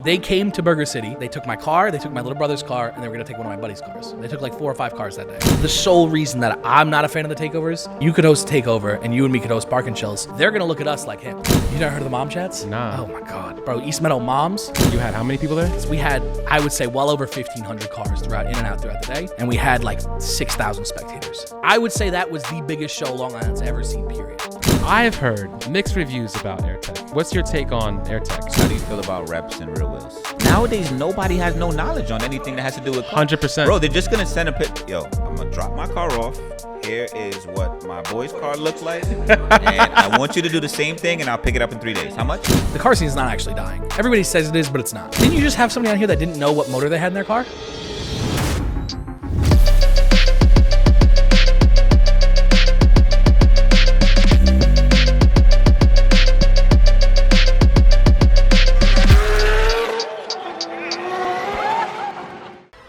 They came to Burger City. They took my car, they took my little brother's car, and they were going to take one of my buddy's cars. They took like 4 or 5 cars that day. The sole reason that I'm not a fan of the takeovers, you could host a takeover, and you and me could host Park and Chills. They're going to look at us like him. You never heard of the mom chats? Nah. Oh my God. Bro, East Meadow moms. You had how many people there? We had, I would say, well over 1,500 cars in and out throughout the day, and we had like 6,000 spectators. I would say that was the biggest show Long Island's ever seen, period. I've heard mixed reviews about AirTech. What's your take on AirTech? How do you feel about reps and real wheels? Nowadays, nobody has no knowledge on anything that has to do with cars. 100%. Bro, they're just gonna send a pic. Yo, I'm gonna drop my car off. Here is what my boy's car looks like, and I want you to do the same thing, and I'll pick it up in 3 days. How much? The car scene is not actually dying. Everybody says it is, but it's not. Didn't you just have somebody on here that didn't know what motor they had in their car?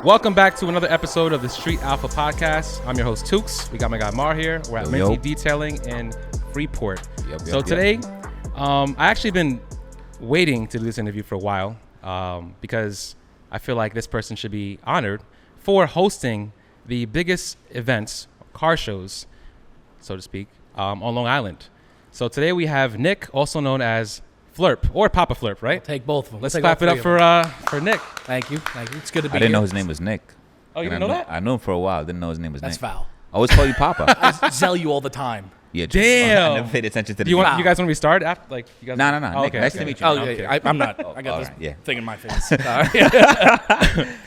Welcome back to another episode of the Street Alpha Podcast. I'm your host, Tukes. We got my guy Mar here. We're at Minty Detailing in Freeport. Today, I actually been waiting to do this interview for a while because I feel like this person should be honored for hosting the biggest events, car shows, so to speak, on Long Island. So today we have Nick, also known as Flurp, or Papa Flurp, right? I'll take both of them. Let's clap it up for Nick. Thank you. It's good to be here. I didn't know his name was Nick. Oh, you didn't know that? I knew him for a while. Didn't know his name was That's Nick. foul. I always call you Papa. I zell you all the time. Yeah. Damn. I never paid attention to the You guys want to restart? After, like, you guys No. Oh, Nick, nice to meet you. Oh, man. yeah, I'm not. I got this thing in my face.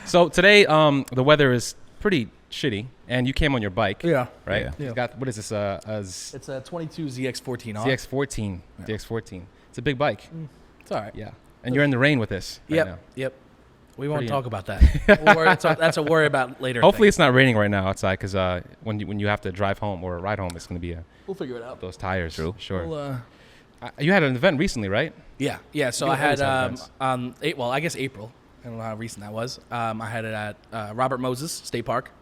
So today, the weather is pretty shitty, and you came on your bike. Yeah. Right? Yeah. You've got, what is this? It's a 22 ZX14. ZX14. Yeah. ZX14. It's a big bike. It's all right. Yeah. And you're in the rain with this right now. Yep. We won't Pretty- talk about that. That's a worry about later. Hopefully it's not raining right now outside, because when you have to drive home or ride home, it's going to be we'll figure it out. those tires. True. Sure. We'll, You had an event recently, right? Yeah. So You I had always have events. I guess April. I don't know how recent that was. I had it at Robert Moses State Park.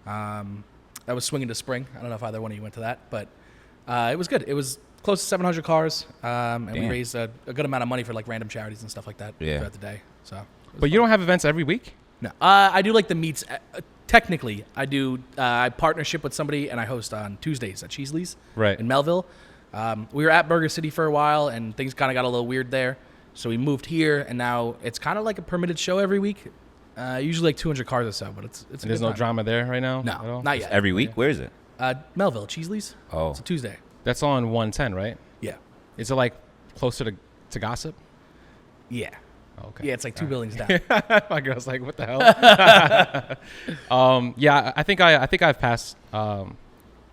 That was swinging to spring. I don't know if either one of you went to that, but it was good. It was close to 700 cars, and we raised a good amount of money for like random charities and stuff like that throughout the day. So, But you don't have events every week? No, I do like the meets. Technically, I do. I partnership with somebody, and I host on Tuesdays at Cheesley's in Melville. We were at Burger City for a while, and things kind of got a little weird there. So we moved here, and now it's kind of like a permitted show every week. Usually like 200 cars or so, but it's. And there's no drama there right now? No, at all? not yet. Every week? Where is it? Melville, Cheesley's. Oh. It's a Tuesday. That's on 110, right? Yeah. Is it like closer to Gossip? Yeah. Oh, okay. Yeah, it's like 2 buildings down. My girl's like, what the hell? Yeah, I think I've passed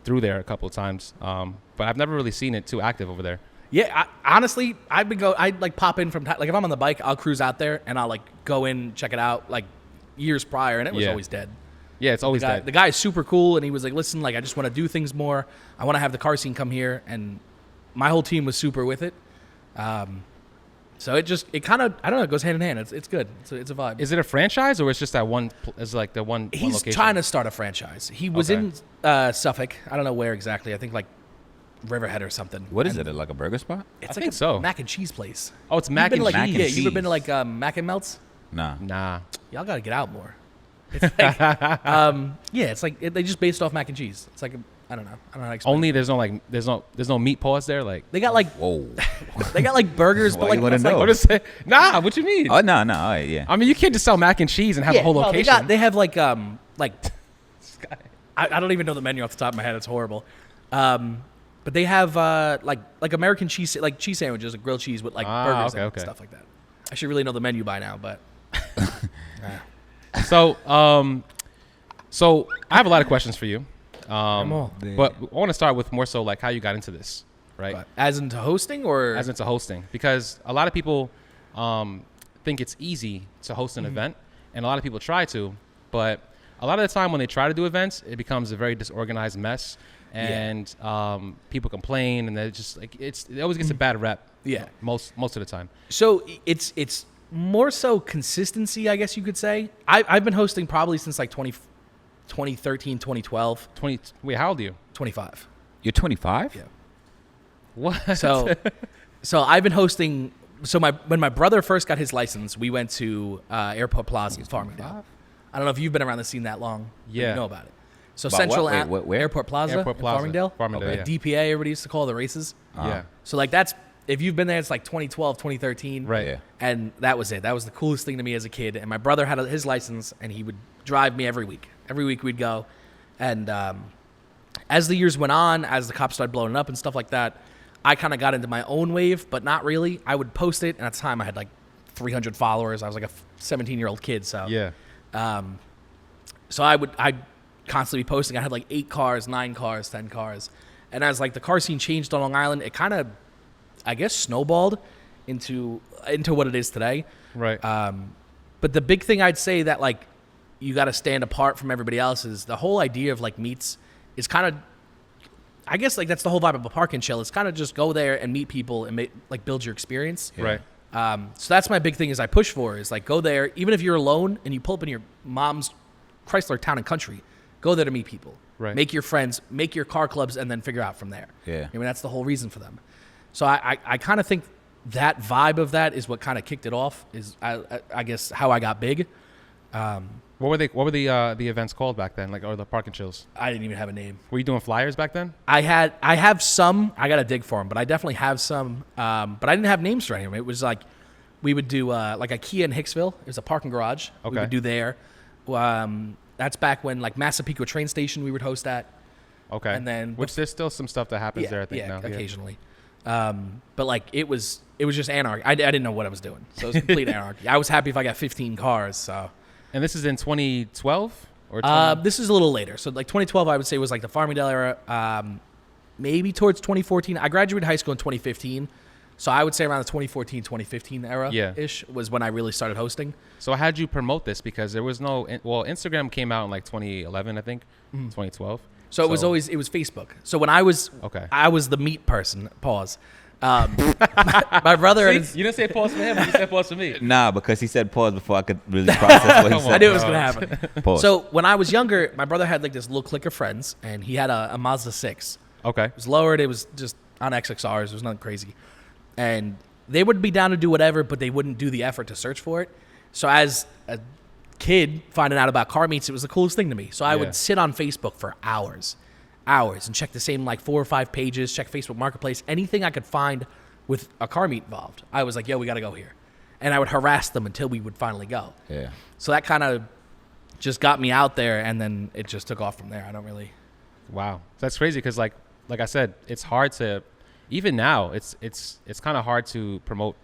through there a couple of times, but I've never really seen it too active over there. Yeah, honestly, I'd like pop in from like if I'm on the bike, I'll cruise out there and I'll like go in, check it out like years prior, and it was always dead. Yeah, it's always dead. The guy is super cool, and he was like, listen, like I just want to do things more. I want to have the car scene come here, and my whole team was super with it. So it kind of, I don't know, it goes hand in hand. It's good. It's a vibe. Is it a franchise, or it's just that one? Is like the one? He's location? trying to start a franchise. He was in Suffolk. I don't know where exactly. I think like Riverhead or something. What is it? Like a burger spot? It's I like think so. Mac and cheese place. Oh, it's mac and cheese. Yeah, you ever been to like Mac and Melts? Nah. Y'all gotta get out more. It's like, it's like they just based off mac and cheese. It's like I don't know how to explain. Only there's no meat paws there. Like They got like Whoa. they got like burgers, Why but like you wanna it's know? like, what is it? Nah, what you mean? Oh, no. All right, yeah. I mean, you can't just sell mac and cheese and have a whole no, location. they have like I don't even know the menu off the top of my head. It's horrible. But they have like American cheese, like cheese sandwiches, like grilled cheese with like burgers and stuff like that. I should really know the menu by now, but. So I have a lot of questions for you. But I want to start with more so like how you got into this, right? But as into hosting or as into hosting, because a lot of people think it's easy to host an event, and a lot of people try to, but a lot of the time when they try to do events, it becomes a very disorganized mess, and people complain, and they just like it always gets a bad rep. Yeah, most of the time. So it's more so consistency, I guess you could say. I've been hosting probably since like 2013, 2012. Wait, how old are you? 25. You're 25? Yeah. What? So I've been hosting So when my brother first got his license, we went to Airport Plaza in Farmingdale. I don't know if you've been around the scene that long. Yeah. You know about it. So About Central where? Airport Plaza in Farmingdale. Farmingdale, Okay. DPA, everybody used to call the races. Yeah. So like if you've been there, it's like 2012, 2013. Right. Yeah. And that was it. That was the coolest thing to me as a kid. And my brother had his license, and he would drive me every week. Every week we'd go. And as the years went on, as the cops started blowing up and stuff like that, I kind of got into my own wave, but not really. I would post it, and at the time I had like 300 followers. I was like a 17-year-old kid. So Yeah. So I'd constantly be posting. I had like 8 cars, 9 cars, 10 cars. And as like the car scene changed on Long Island, it kind of, I guess, snowballed into what it is today. Right. But the big thing I'd say that like you got to stand apart from everybody else is the whole idea of like meets is kind of, I guess like that's the whole vibe of a park and chill. It's kind of just go there and meet people and like build your experience. Right. So that's my big thing is I push for is like go there, even if you're alone and you pull up in your mom's Chrysler Town and Country, go there to meet people. Right. Make your friends, make your car clubs, and then figure out from there. Yeah. I mean, that's the whole reason for them. So I kind of think that vibe of that is what kind of kicked it off, is I guess how I got big. What were the events called back then, like, or the park and chills? I didn't even have a name. Were you doing flyers back then? I have some. I got to dig for them, but I definitely have some. But I didn't have names for any of them. It was like we would do like IKEA in Hicksville. It was a parking garage. Okay. We would do there. That's back when like Massapequa train station we would host at. Okay. And then which there's still some stuff that happens there, I think, now. Occasionally. But like it was just anarchy. I didn't know what I was doing, so it was complete anarchy. I was happy if I got 15 cars. So. And this is in 2012 or this is a little later. So like 2012, I would say was like the Farmingdale era. Maybe towards 2014. I graduated high school in 2015. So I would say around the 2014, 2015 era-ish was when I really started hosting. So how'd you promote this? Because there was Instagram came out in like 2011, I think, 2012. So it was Facebook. So when I was the meat person. Pause. My brother. You didn't say pause for him. You said pause for me. Nah, because he said pause before I could really process what he said. I knew it was gonna happen. Pause. So when I was younger, my brother had like this little clique of friends, and he had a Mazda 6. Okay. It was lowered. It was just on XXRs. It was nothing crazy. And they would be down to do whatever, but they wouldn't do the effort to search for it. So as a kid finding out about car meets, it was the coolest thing to me. So I would sit on Facebook for hours, and check the same like 4 or 5 pages, check Facebook Marketplace, anything I could find with a car meet involved. I was like, yo, we got to go here. And I would harass them until we would finally go. Yeah. So that kind of just got me out there, and then it just took off from there. I don't really. Wow. That's crazy because like I said, it's hard to, even now, it's kind of hard to promote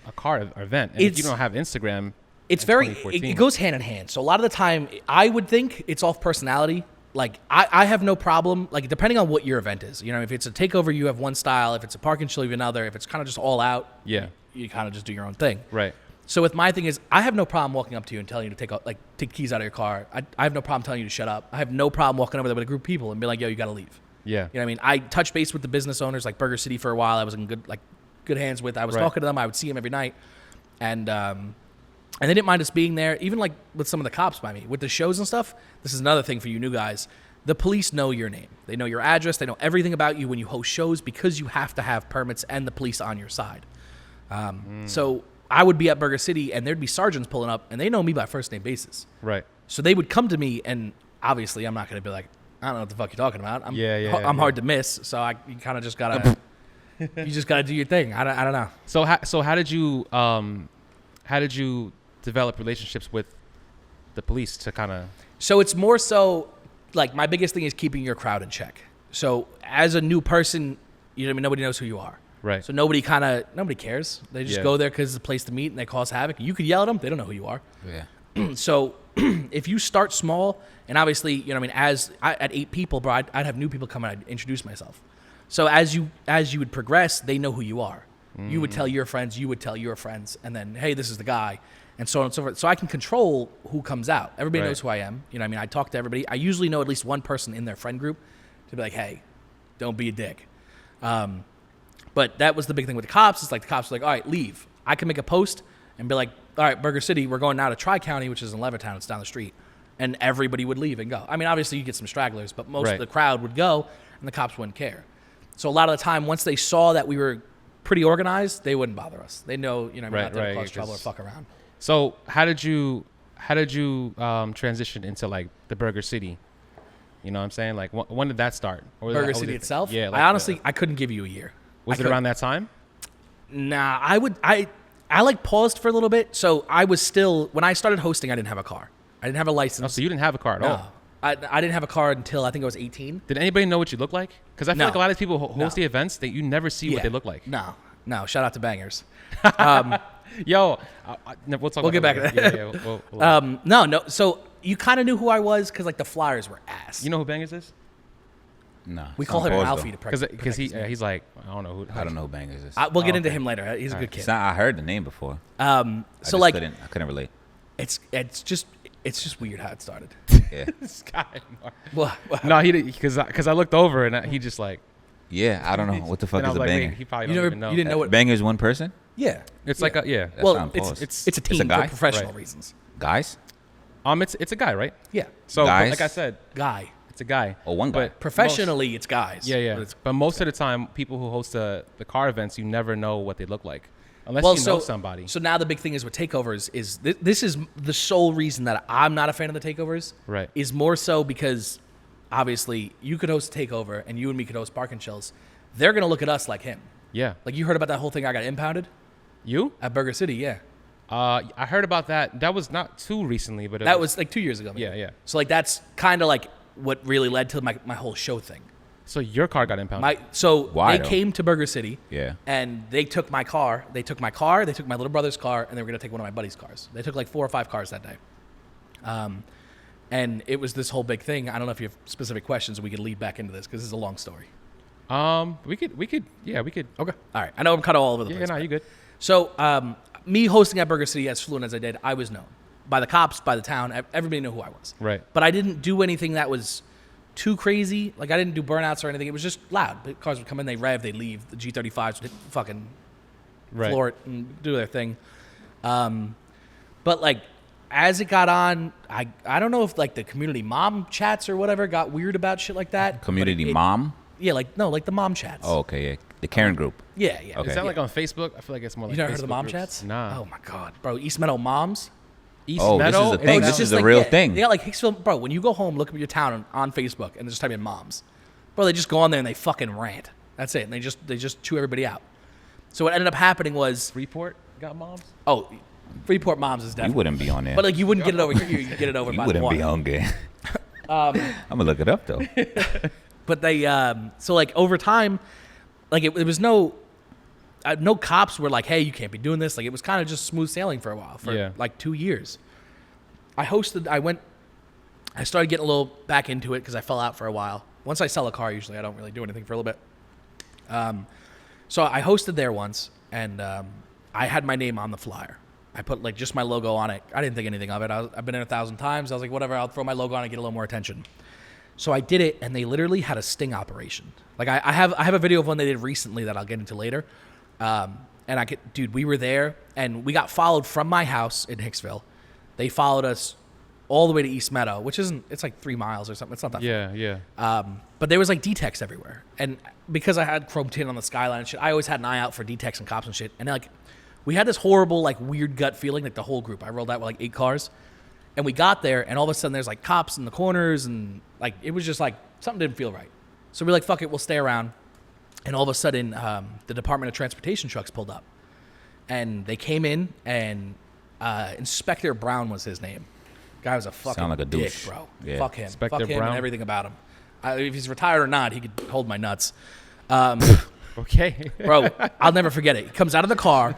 a car event. And if you don't have Instagram, it's it goes hand in hand. So a lot of the time, I would think it's off personality. Like I have no problem, like depending on what your event is. You know, if it's a takeover, you have one style. If it's a park and chill, you have another. If it's kind of just all out, you kind of just do your own thing. Right. So with my thing is, I have no problem walking up to you and telling you to take keys out of your car. I have no problem telling you to shut up. I have no problem walking over there with a group of people and be like, yo, you got to leave. Yeah. You know what I mean? I touched base with the business owners, like Burger City for a while. I was in good hands with. I was talking to them. I would see them every night. And they didn't mind us being there, even like with some of the cops by me. With the shows and stuff, this is another thing for you new guys. The police know your name. They know your address. They know everything about you when you host shows because you have to have permits and the police on your side. So I would be at Burger City and there'd be sergeants pulling up and they know me by first name basis. Right. So they would come to me and obviously I'm not going to be like, I don't know what the fuck you're talking about. I'm hard to miss. So you kind of just got to, you just got to do your thing. I don't know. So how did you develop relationships with the police to kind of? So it's more so like my biggest thing is keeping your crowd in check. So as a new person, you know what I mean, nobody knows who you are. Right. So nobody cares. They just go there because it's a place to meet and they cause havoc. You could yell at them. They don't know who you are. Yeah. So if you start small, and obviously, you know what I mean, at 8 people, bro, I'd have new people come and I'd introduce myself. So as you would progress, they know who you are. You would tell your friends, you would tell your friends, and then, hey, this is the guy, and so on and so forth. So I can control who comes out. Everybody knows who I am. You know what I mean? I talk to everybody. I usually know at least one person in their friend group to be like, hey, don't be a dick. But that was the big thing with the cops. It's like the cops are like, all right, leave. I can make a post and be like, all right, Burger City, we're going now to Tri-County, which is in Levittown. It's down the street. And everybody would leave and go. I mean, obviously you get some stragglers, but most of the crowd would go and the cops wouldn't care. So a lot of the time, once they saw that we were pretty organized, they wouldn't bother us. They know, we're not going to cause trouble or fuck around. So how did you transition into like the Burger City? You know what I'm saying? Like when did that start? Burger City itself? Yeah. Like I honestly couldn't give you a year. Was it around that time? Nah, I like paused for a little bit. So I was still, when I started hosting, I didn't have a car. I didn't have a license. Oh, so you didn't have a car at all? I didn't have a car until I think I was 18. Did anybody know what you look like? Because I feel like a lot of people host the events that you never see what they look like. No. Shout out to Bangers. Yo, we'll talk. We'll get back to that. Yeah. No. So you kind of knew who I was because like the flyers were ass. You know who Bangers is? No. We call him Alfie because he's like, I don't know who. I don't know who Bangers is. We'll get into him later. He's a good kid. I heard the name before. I couldn't relate. It's just weird how it started. Yeah. This guy. Well, no, he because I looked over and he just like. Yeah, I don't know what the fuck is a banger. He probably don't even know. You didn't know what Banger's one person? Yeah. It's like Well, it's a team guy? for professional reasons. Guys? It's a guy, right? Yeah. So guys? like I said, Guy. it's a guy. Oh, one guy. But Professionally, it's guys. Yeah. But most of the time, people who host the car events, you never know what they look like. Unless you know somebody. So now the big thing is with takeovers is this is the sole reason that I'm not a fan of the takeovers. Right. Is more so because obviously you could host a takeover and you and me could host Park and Chills. They're going to look at us like him. Yeah. Like you heard about that whole thing I got impounded? You? At Burger City, yeah. I heard about that. That was not too recently, but that was like 2 years ago. Maybe. Yeah. So like that's kind of like what really led to my whole show thing. So your car got impounded. Why, they though? came to Burger City. Yeah. And they took my car. They took my car. They took my little brother's car, and they were gonna take one of my buddy's cars. They took like 4 or 5 cars that day. And it was this whole big thing. I don't know if you have specific questions. We could lead back into this because this is a long story. We could. Okay. All right. I know I'm kind of all over the place. Yeah, no, you good. So, me hosting at Burger City as fluent as I did, I was known by the cops, by the town. Everybody knew who I was. Right. But I didn't do anything that was too crazy. Like I didn't do burnouts or anything. It was just loud. The cars would come in, they rev, they leave. The G35s would fucking floor it and do their thing. But like as it got on, I don't know if like the community mom chats or whatever got weird about shit like that. Community mom? Yeah, like the mom chats. Oh, okay, yeah. The Karen group. Yeah. Okay. Is that like on Facebook? I feel like it's more like You never Facebook heard of the mom groups. chats? Nah. Oh my god, bro! East Meadow moms. East Oh, Meadow? this is a thing. This is a real thing. Yeah, like Hicksville, bro. When you go home, look up your town on Facebook and just type in moms. Bro, they just go on there and they fucking rant. That's it. And they just chew everybody out. So what ended up happening was Freeport got moms? Oh, Freeport moms is definitely. You wouldn't be on there. But like you wouldn't get it over here. You get it over you by the wouldn't water. be hungry. I'm gonna look it up though. But they so like over time, like it was no cops were like, hey, you can't be doing this. Like it was kind of just smooth sailing for a while, for like 2 years. I started getting a little back into it because I fell out for a while. Once I sell a car, usually I don't really do anything for a little bit. So I hosted there once, and I had my name on the flyer. I put like just my logo on it. I didn't think anything of it. I've been in 1,000 times. I was like, whatever, I'll throw my logo on and get a little more attention. So I did it, and they literally had a sting operation. Like I have a video of one they did recently that I'll get into later. Dude, we were there, and we got followed from my house in Hicksville. They followed us all the way to East Meadow, which it's like 3 miles or something. It's not that far. Yeah. But there was like D-Techs everywhere. And because I had chrome tint on the skyline and shit, I always had an eye out for D-Techs and cops and shit. And like, we had this horrible, like weird gut feeling, like the whole group. I rolled out with like 8 cars. And we got there, and all of a sudden there's like cops in the corners, and like, it was just like, something didn't feel right. So we're like, fuck it, we'll stay around. And all of a sudden, the Department of Transportation trucks pulled up. And they came in, and Inspector Brown was his name. Guy was a fucking Sound like a dick, douche. bro. Yeah. Fuck him. Inspector Fuck him Brown? and everything about him. If he's retired or not, he could hold my nuts. Okay. Bro, I'll never forget it. He comes out of the car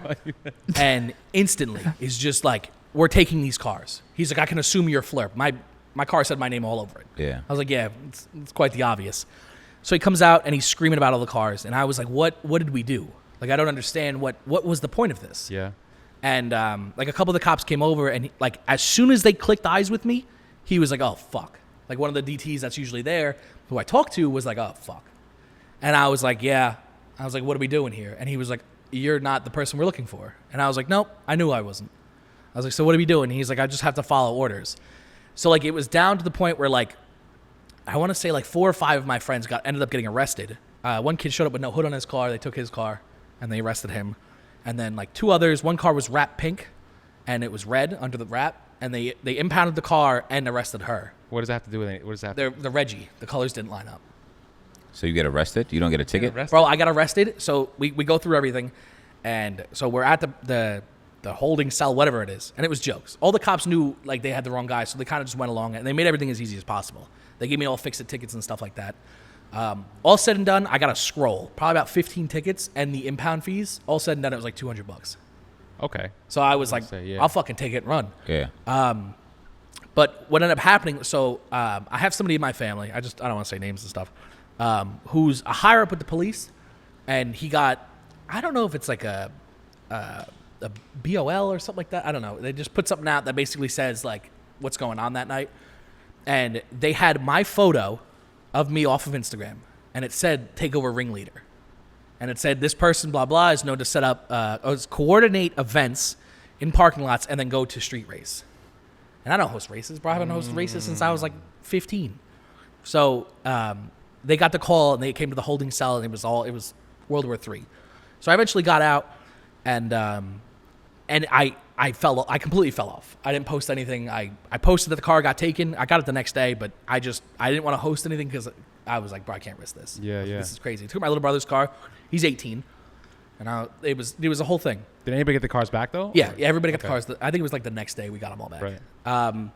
and instantly is just like, we're taking these cars. He's like, I can assume you're Flurp. My car said my name all over it. Yeah. I was like, yeah, it's quite the obvious. So he comes out and he's screaming about all the cars. And I was like, what did we do? Like, I don't understand what was the point of this? Yeah. And like a couple of the cops came over, and like as soon as they clicked eyes with me, he was like, oh, fuck. Like one of the DTs that's usually there, who I talked to, was like, oh, fuck. And I was like, yeah. I was like, what are we doing here? And he was like, you're not the person we're looking for. And I was like, nope, I knew I wasn't. I was like, so what are we doing? And he's like, I just have to follow orders. So like it was down to the point where like, I want to say like 4 or 5 of my friends ended up getting arrested. One kid showed up with no hood on his car. They took his car. and they arrested him. And then like 2 others, one car was wrapped pink, and it was red under the wrap, and they impounded the car and arrested her. What does that have to do with it? What does that? The Reggie, the colors didn't line up. So you get arrested? You don't get a ticket? Bro, I got arrested. So we go through everything, and so we're at the holding cell, whatever it is, and it was jokes. All the cops knew like they had the wrong guy, so they kind of just went along, and they made everything as easy as possible. They gave me all fix-it tickets and stuff like that. All said and done, I got a scroll, probably about 15 tickets, and the impound fees. All said and done, it was like $200. Okay. So I was like, I'll fucking take it and run. Yeah. But what ended up happening, so I have somebody in my family, I don't want to say names and stuff, who's a higher up with the police, and he got, I don't know if it's like a BOL or something like that. I don't know. They just put something out that basically says like what's going on that night. And they had my photo of me off of Instagram, and it said takeover ringleader. And it said this person, blah, blah, is known to set up, coordinate events in parking lots and then go to street race. And I don't host races, bro. I haven't hosted races since I was like 15. So they got the call, and they came to the holding cell, and it was World War III. So I eventually got out, and I completely fell off. I didn't post anything. I posted that the car got taken. I got it the next day, but I didn't want to host anything because I was like, bro, I can't risk this. Yeah. This is crazy. I took my little brother's car. He's 18, and it was a whole thing. Did anybody get the cars back though? Yeah, everybody got the cars. I think it was like the next day we got them all back. Right.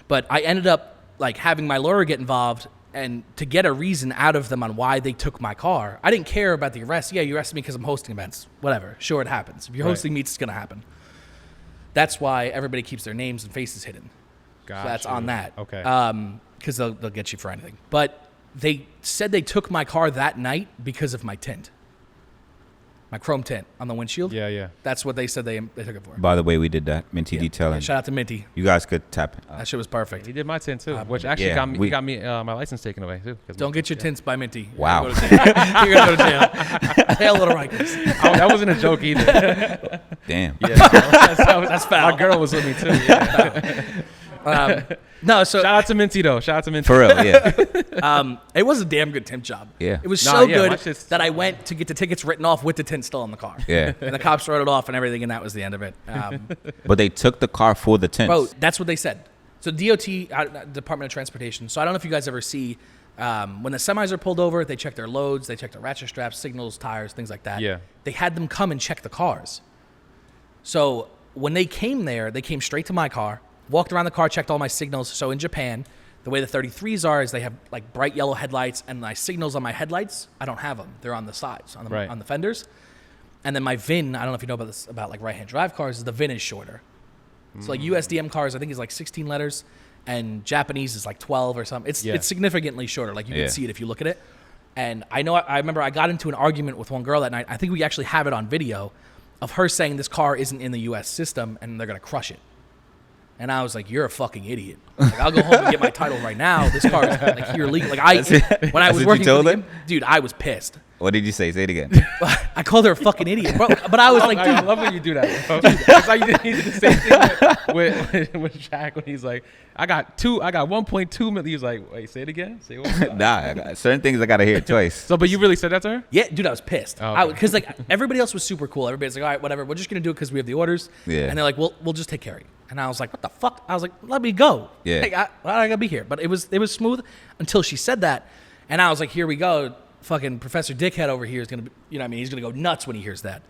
But I ended up like having my lawyer get involved and to get a reason out of them on why they took my car. I didn't care about the arrest. Yeah, you arrested me because I'm hosting events. Whatever. Sure, it happens. If you're hosting meets, it's going to happen. That's why everybody keeps their names and faces hidden. Gotcha. So that's on that. Okay. Because they'll get you for anything. But they said they took my car that night because of my tint. My chrome tint on the windshield. Yeah. That's what they said they took it for. By the way, we did that. Minty Detailing. Yeah, shout out to Minty. You guys could tap. That shit was perfect. He did my tint too, which actually got me my license taken away too. Don't get your tints by Minty. Wow. You're gonna go to jail. Hail Little Rikers. Oh, that wasn't a joke either. Damn. Yeah, that's foul. My girl was with me too. Yeah. No, so shout out to Minty though. Shout out to Minty. For real, yeah. it was a damn good tint job. Yeah. It was good that I went to get the tickets written off with the tint still in the car. Yeah. And the cops wrote it off and everything, and that was the end of it. But they took the car for the tints. Bro, that's what they said. So DOT, Department of Transportation. So I don't know if you guys ever see when the semis are pulled over, they check their loads, they check their ratchet straps, signals, tires, things like that. Yeah. They had them come and check the cars. So when they came there, they came straight to my car, walked around the car, checked all my signals. So in Japan, the way the 33s are is they have like bright yellow headlights, and my signals on my headlights, I don't have them. They're on the sides, on the fenders. And then my VIN, I don't know if you know about this, about like right-hand drive cars, is the VIN is shorter. So like USDM cars, I think is like 16 letters, and Japanese is like 12 or something. It's significantly shorter. Like you can see it if you look at it. And I remember I got into an argument with one girl that night. I think we actually have it on video of her saying this car isn't in the US system and they're going to crush it. And I was like, "You're a fucking idiot. Like, I'll go home and get my title right now. This car is like here legal." Like when I was working with him, dude, I was pissed. What did you say? Say it again. I called her a fucking idiot, bro. But I was like, dude, I love when you do that. Bro. That's how you did the same thing with Shaq when he's like, I got 1.2 million. He was like, wait, say it again. Say what? Nah, certain things I gotta hear twice. So, but you really said that to her? Yeah, dude, I was pissed. Oh, okay. Because like everybody else was super cool. Everybody's like, all right, whatever. We're just gonna do it because we have the orders. Yeah. And they're like, we'll just take care of you. And I was like, what the fuck? I was like, let me go. Yeah. Like, I gotta be here. But it was smooth until she said that, and I was like, here we go. Fucking Professor Dickhead over here is gonna be, you know what I mean? He's gonna go nuts when he hears that.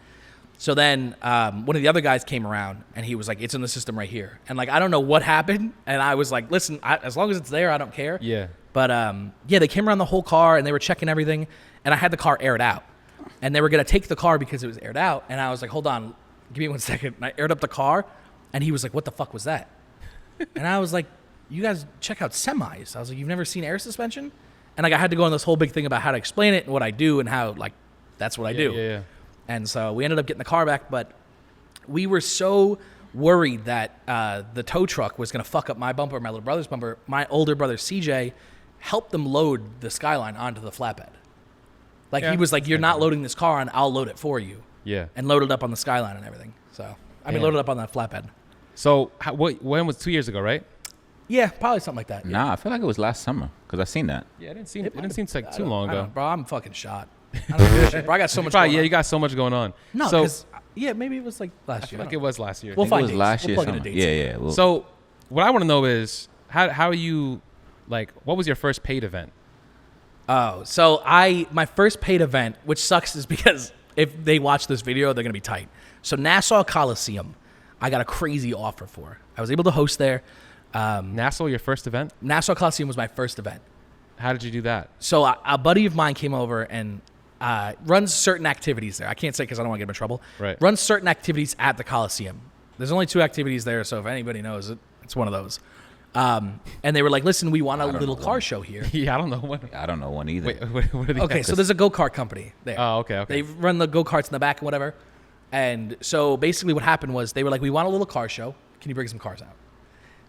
So then one of the other guys came around and he was like, it's in the system right here. And like, I don't know what happened. And I was like, listen, as long as it's there, I don't care. Yeah. But yeah, they came around the whole car and they were checking everything. And I had the car aired out. And they were going to take the car because it was aired out. And I was like, hold on, give me 1 second. And I aired up the car. And he was like, what the fuck was that? And I was like, you guys check out semis. I was like, you've never seen air suspension? And like, I had to go on this whole big thing about how to explain it and what I do and how like, that's what I do. Yeah. And so we ended up getting the car back, but we were so worried that the tow truck was going to fuck up my bumper, my little brother's bumper. My older brother, CJ, helped them load the Skyline onto the flatbed. Like, he was like, you're not loading this car on, I'll load it for you. Yeah. And load it up on the Skyline and everything. So, I mean, load it up on that flatbed. So, when was 2 years ago, right? Yeah, probably something like that. Nah, I feel like it was last summer because I seen that. Yeah, it didn't seem like too long ago. Bro, I'm fucking shot. I don't give a shit, bro. I got so much going on. Yeah, you got so much going on. No, so, yeah, maybe it was like last year. I feel like it was last year. We'll find it was dates. last we'll year. plug in the dates. Yeah. So what I want to know is how you, like, what was your first paid event? Oh, so my first paid event, which sucks, is because if they watch this video, they're gonna be tight. So Nassau Coliseum, I got a crazy offer for. I was able to host there. Nassau, your first event? Nassau Coliseum was my first event. How did you do that? So a buddy of mine came over and runs certain activities there. I can't say because I don't want to get him in trouble. Right. Runs certain activities at the Coliseum. There's only 2 activities there, so if anybody knows it, it's one of those. And they were like, listen, we want a little car show here. Yeah, I don't know one. I don't know one either. Wait, what are they? Okay, so there's a go-kart company there. Oh, okay. They run the go-karts in the back and whatever. And so basically what happened was they were like, we want a little car show. Can you bring some cars out?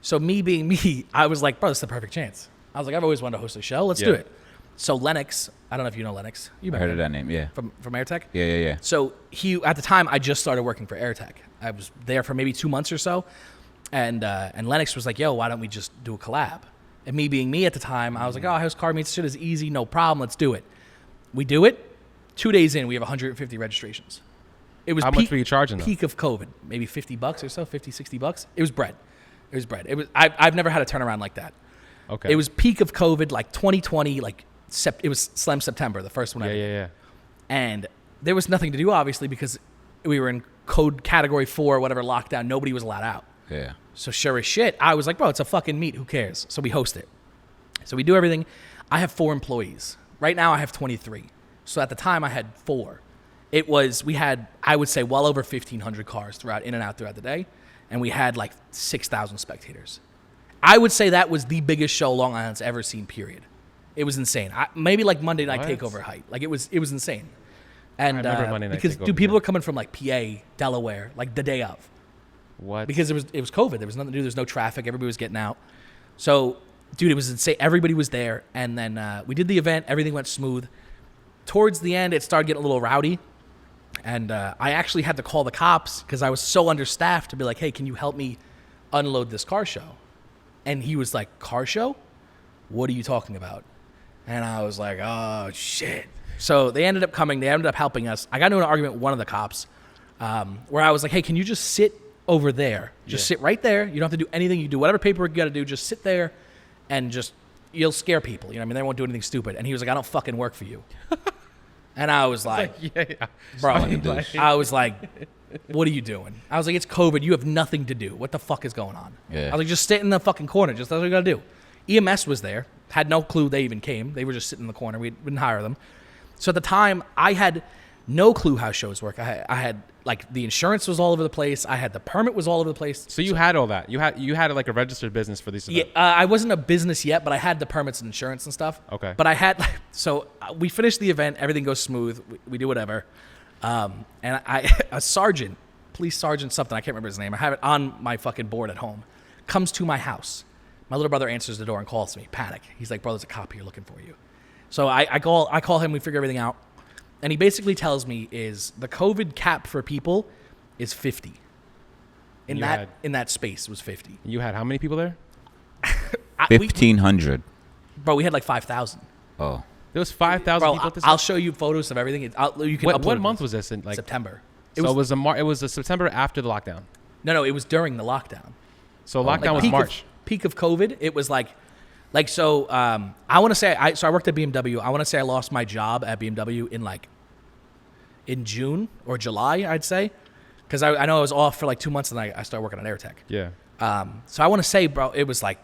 So me being me, I was like, bro, this is the perfect chance. I was like, I've always wanted to host a show. Let's do it. So Lennox, I don't know if you know Lennox. You heard of that name, yeah. From AirTech? Yeah. So at the time, I just started working for AirTech. I was there for maybe 2 months or so. And Lennox was like, yo, why don't we just do a collab? And me being me at the time, I was like, house car meets shit is easy, no problem, let's do it. We do it. 2 days in, we have 150 registrations. It was How much were you charging them? Peak of COVID, maybe $50 or so, $50-$60. It was bread. I've never had a turnaround like that. Okay. It was peak of COVID, like 2020, like it was Slam September, the first one. Yeah. And there was nothing to do, obviously, because we were in code category 4, whatever lockdown. Nobody was allowed out. Yeah. So sure as shit, I was like, bro, it's a fucking meet. Who cares? So we host it. So we do everything. I have 4 employees. Right now I have 23. So at the time I had 4. We had, I would say, well over 1,500 cars in and out throughout the day. And we had like 6,000 spectators. I would say that was the biggest show Long Island's ever seen, period. It was insane. Maybe like Monday Night Takeover height. Like it was insane. And I remember Monday Night because Takeover, people were coming from like PA, Delaware, like the day of. What? Because it was COVID. There was nothing to do. There was no traffic. Everybody was getting out. So, dude, it was insane. Everybody was there. And then we did the event. Everything went smooth. Towards the end, it started getting a little rowdy. And I actually had to call the cops because I was so understaffed to be like, hey, can you help me unload this car show? And he was like, car show? What are you talking about? And I was like, oh, shit. So they ended up coming. They ended up helping us. I got into an argument with one of the cops where I was like, hey, can you just sit over there? Just sit right there. You don't have to do anything. You do whatever paperwork you got to do. Just sit there and you'll scare people. You know what I mean? They won't do anything stupid. And he was like, I don't fucking work for you. And I was like, bro, I was like, what are you doing? I was like, it's COVID. You have nothing to do. What the fuck is going on? Yeah. I was like, just sit in the fucking corner. Just that's what you got to do. EMS was there. Had no clue they even came. They were just sitting in the corner. We didn't hire them. So at the time, I had no clue how shows work. I had like the insurance was all over the place. I had the permit was all over the place. So you had all that. You had like a registered business for these events. Yeah, I wasn't a business yet, but I had the permits and insurance and stuff. Okay. But I had we finished the event. Everything goes smooth. We do whatever. And a sergeant, police sergeant, something I can't remember his name. I have it on my fucking board at home. Comes to my house. My little brother answers the door and calls me. Panic. He's like, bro, there's a cop here looking for you. So I call him. We figure everything out. And he basically tells me is the COVID cap for people is 50. In that space, it was 50. You had how many people there? 1,500. Bro, we had like 5,000. Oh. There was 5,000 people at this. I'll show you photos of everything. You can upload. What month was this? In like September. It was a September after the lockdown. No, it was during the lockdown. So lockdown was March. Peak of COVID. It was like so. I want to say I worked at BMW. I want to say I lost my job at BMW in June or July. I'd say because I know I was off for like 2 months and I started working on AirTech. Yeah. So I want to say, bro, it was like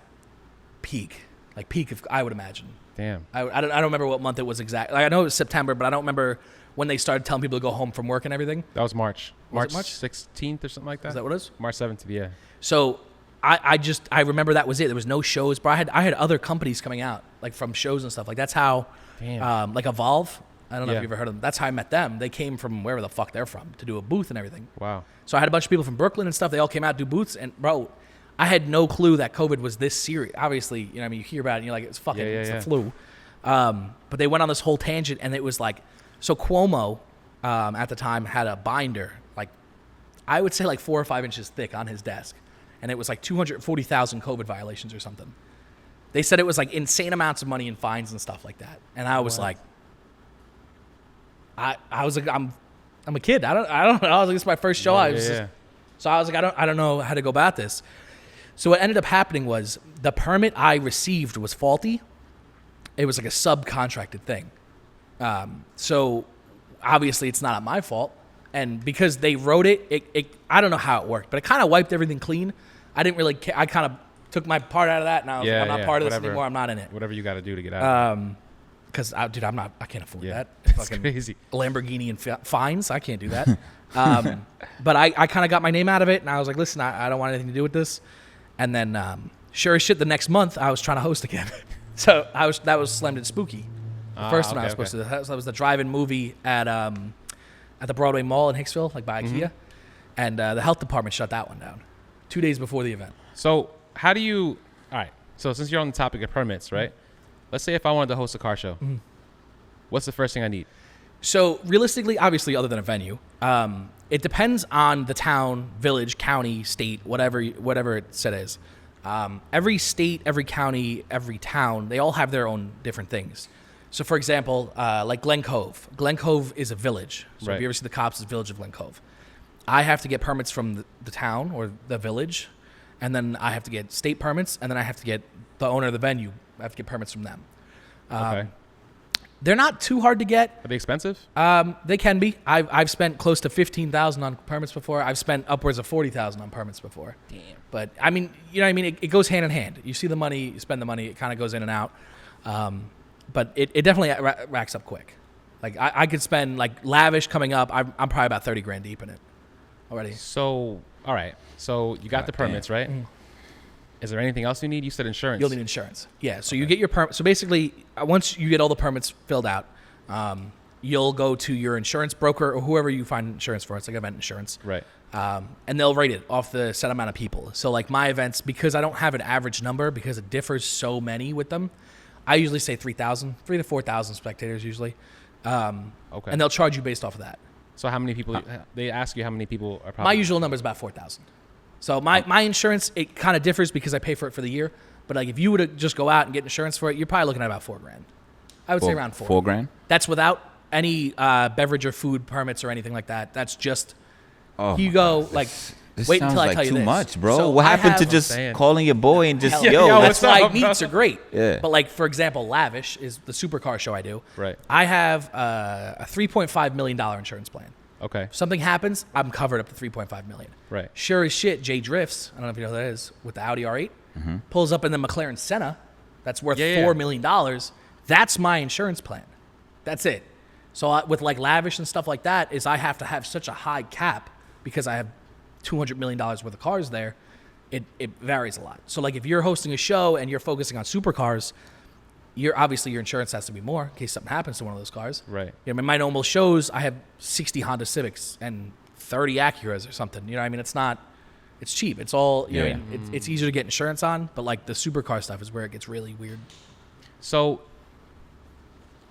peak of I would imagine. Damn. I don't remember what month it was exactly. Like, I know it was September, but I don't remember when they started telling people to go home from work and everything. That was March. Was it March 16th or something like that. Is that what it is? March 17th. Yeah. So I remember that was it. There was no shows, bro. I had other companies coming out like from shows and stuff. Like that's how, like Evolve. I don't know if you've ever heard of them. That's how I met them. They came from wherever the fuck they're from to do a booth and everything. Wow. So I had a bunch of people from Brooklyn and stuff. They all came out to do booths. And bro, I had no clue that COVID was this serious. Obviously, you know what I mean? You hear about it and you're like, it's fucking, it's a flu. But they went on this whole tangent and it was like, so Cuomo at the time had a binder, like I would say like 4 or 5 inches thick on his desk. And it was like 240,000 COVID violations or something. They said it was like insane amounts of money in fines and stuff like that. And I was like, I was like, I'm a kid. I don't know. I was like, it's my first show. So I was like, I don't know how to go about this. So what ended up happening was the permit I received was faulty. It was like a subcontracted thing. So obviously it's not my fault. And because they wrote it, I don't know how it worked, but it kind of wiped everything clean. I didn't really care. I kind of took my part out of that. And I was like, I'm not part of this anymore. I'm not in it. Whatever you got to do to get out. Because, dude, I can't afford that. It's crazy. Lamborghini and fines. I can't do that. But I kind of got my name out of it. And I was like, listen, I don't want anything to do with this. And then, sure as shit, the next month, I was trying to host again. So that was Slammed and Spooky. The first one I was supposed to do. That was the drive-in movie at the Broadway Mall in Hicksville, like by IKEA. And the health department shut that one down 2 days before the event. So how do you, all right, so since you're on the topic of permits, right? Let's say if I wanted to host a car show, what's the first thing I need? So realistically, obviously, other than a venue, it depends on the town, village, county, state, whatever it says. Every state, every county, every town, they all have their own different things. So, for example, like Glen Cove. Glen Cove is a village. So if you ever see the cops, it's the village of Glen Cove. I have to get permits from the town or the village, and then I have to get state permits, and then I have to get the owner of the venue. I have to get permits from them. Okay. They're not too hard to get. Are they expensive? They can be. I've spent close to $15,000 on permits before. I've spent upwards of $40,000 on permits before. Damn. But I mean, you know what I mean? It goes hand in hand. You see the money, you spend the money, it kind of goes in and out. But it definitely racks up quick. Like I could spend, like Lavish coming up, I'm probably about 30 grand deep in it already. So, all right. So you got the permits, right? Is there anything else you need? You said insurance. You'll need insurance. Yeah. So you get your permit. So basically, once you get all the permits filled out, you'll go to your insurance broker or whoever you find insurance for. It's like event insurance. Right. And they'll rate it off the set amount of people. So like my events, because I don't have an average number, because it differs so many with them, I usually say 3,000 to 4,000 spectators usually. Okay. And they'll charge you based off of that. So how many people, they ask you how many people are probably. My usual number is about 4,000. So my insurance, it kind of differs because I pay for it for the year. But like if you were to just go out and get insurance for it, you're probably looking at about $4 grand. I would say around $4. $4 grand? That's without any beverage or food permits or anything like that. That's just, you go like, this wait sounds until I like tell you too this. much, bro. So what happened to just calling your boy and just, that's why meets are great. Yeah. But like, for example, Lavish is the supercar show I do. Right. I have a $3.5 million insurance plan. Okay. If something happens, I'm covered up to $3.5 million. Right. Sure as shit, Jay drifts. I don't know if you know who that is, with the Audi R8. Pulls up in the McLaren Senna. That's worth $4 million. That's my insurance plan. That's it. So with like Lavish and stuff like that, is I have to have such a high cap because I have $200 million worth of cars there. It varies a lot. So like if you're hosting a show and you're focusing on supercars, obviously your insurance has to be more in case something happens to one of those cars. Right. You know, in my normal shows, I have 60 Honda Civics and 30 Acuras or something. You know what I mean? It's cheap. It's all, you know, it's easier to get insurance on, but like the supercar stuff is where it gets really weird. So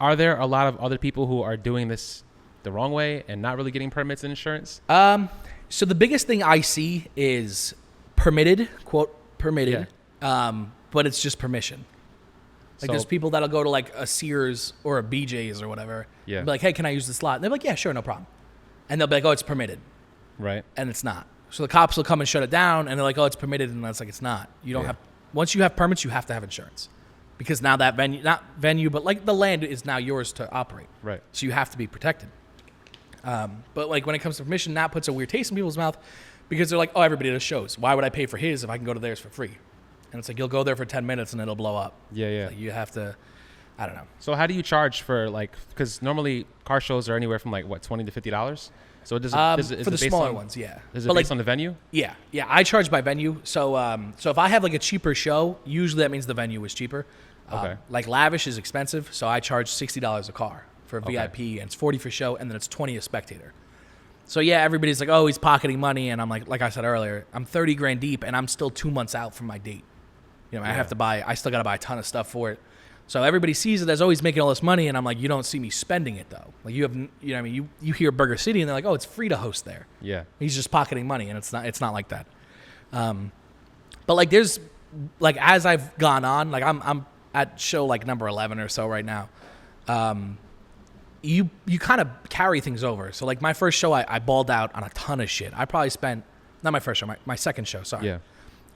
are there a lot of other people who are doing this the wrong way and not really getting permits and insurance? So the biggest thing I see is permitted, quote, permitted, but it's just permission. Like there's people that'll go to like a Sears or a BJ's or whatever. Yeah. And be like, hey, can I use this lot? And they're like, yeah, sure, no problem. And they'll be like, oh, it's permitted. Right. And it's not. So the cops will come and shut it down, and they're like, oh, it's permitted, and it's like, it's not. You don't have. Once you have permits, you have to have insurance, because now that venue, not venue, but like the land is now yours to operate. Right. So you have to be protected. But like when it comes to permission, that puts a weird taste in people's mouth, because they're like, oh, everybody does shows. Why would I pay for his if I can go to theirs for free? And it's like, you'll go there for 10 minutes and it'll blow up. Yeah, yeah. Like you have to, I don't know. So how do you charge for like, because normally car shows are anywhere from like what, $20 to $50? So is for the smaller ones, yeah. Is it based on the venue? Yeah, yeah. I charge by venue. So so if I have like a cheaper show, usually that means the venue is cheaper. Okay. Like Lavish is expensive, so I charge $60 a car for a VIP, and it's $40 for show, and then it's $20 a spectator. So yeah, everybody's like, oh, he's pocketing money, and I'm like I said earlier, I'm 30 grand deep, and I'm still 2 months out from my date. You know, I still got to buy a ton of stuff for it. So everybody sees it as always making all this money, and I'm like, you don't see me spending it though. Like you have, you know what I mean? You hear Burger City, and they're like, oh, it's free to host there. Yeah. He's just pocketing money, and it's not like that. But like there's, like as I've gone on, like I'm at show like number 11 or so right now. you kind of carry things over. So like my first show, I balled out on a ton of shit. I probably spent, not my first show, my second show, sorry. Yeah.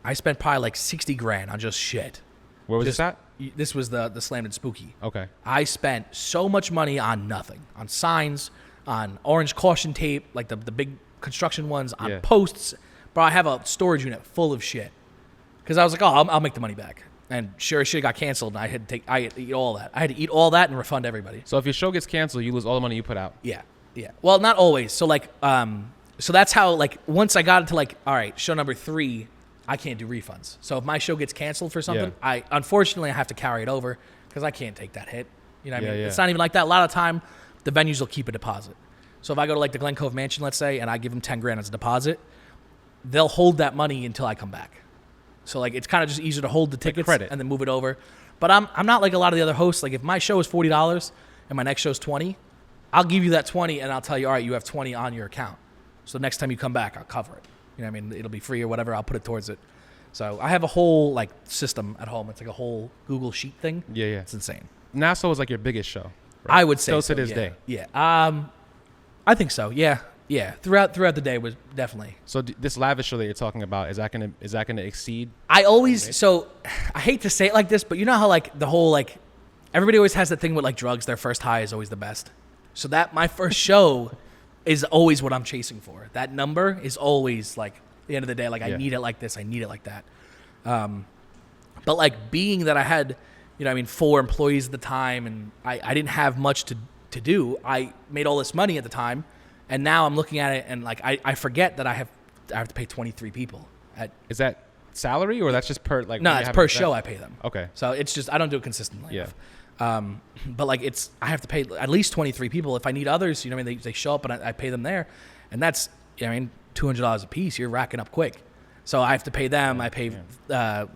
I spent probably like $60,000 on just shit. Where was this at? This was the Slammed and Spooky. Okay. I spent so much money on nothing. On signs, on orange caution tape, like the big construction ones, on posts. Bro, I have a storage unit full of shit. Because I was like, oh, I'll make the money back. And sure as shit got canceled, and I had to eat all that. I had to eat all that and refund everybody. So if your show gets canceled, you lose all the money you put out. Yeah. Well, not always. So like, so that's how like once I got into like, all right, show number 3, I can't do refunds. So if my show gets canceled for something, I unfortunately have to carry it over because I can't take that hit. You know what I mean? It's not even like that. A lot of time, the venues will keep a deposit. So if I go to like the Glen Cove Mansion, let's say, and I give them $10,000 as a deposit, they'll hold that money until I come back. So like it's kind of just easier to hold the tickets and then move it over. But I'm not like a lot of the other hosts. Like if my show is $40 and my next show is $20, I'll give you that $20 and I'll tell you, all right, you have $20 on your account. So next time you come back, I'll cover it. You know what I mean? It'll be free or whatever. I'll put it towards it. So I have a whole like system at home. It's like a whole Google Sheet thing. Yeah. It's insane. Nassau was like your biggest show. Right? I would say so. To this day. Yeah. I think so. Yeah. Throughout the day was definitely. So this lavish show that you're talking about, is that gonna exceed? I hate to say it like this, but you know how like the whole like everybody always has that thing with like drugs. Their first high is always the best. So that my first show is always what I'm chasing for. That number is always like at the end of the day. Like I need it like this. I need it like that. But like being that I had, 4 employees at the time, and I didn't have much to do. I made all this money at the time. And now I'm looking at it and like I forget that I have to pay 23 people. Is that salary or that's just per like? No, it's per show I pay them. Okay. So it's just I don't do it consistently. Yeah. But like I have to pay at least 23 people. If I need others, they show up and I pay them there, and that's $200 a piece. You're racking up quick. So I have to pay them. I pay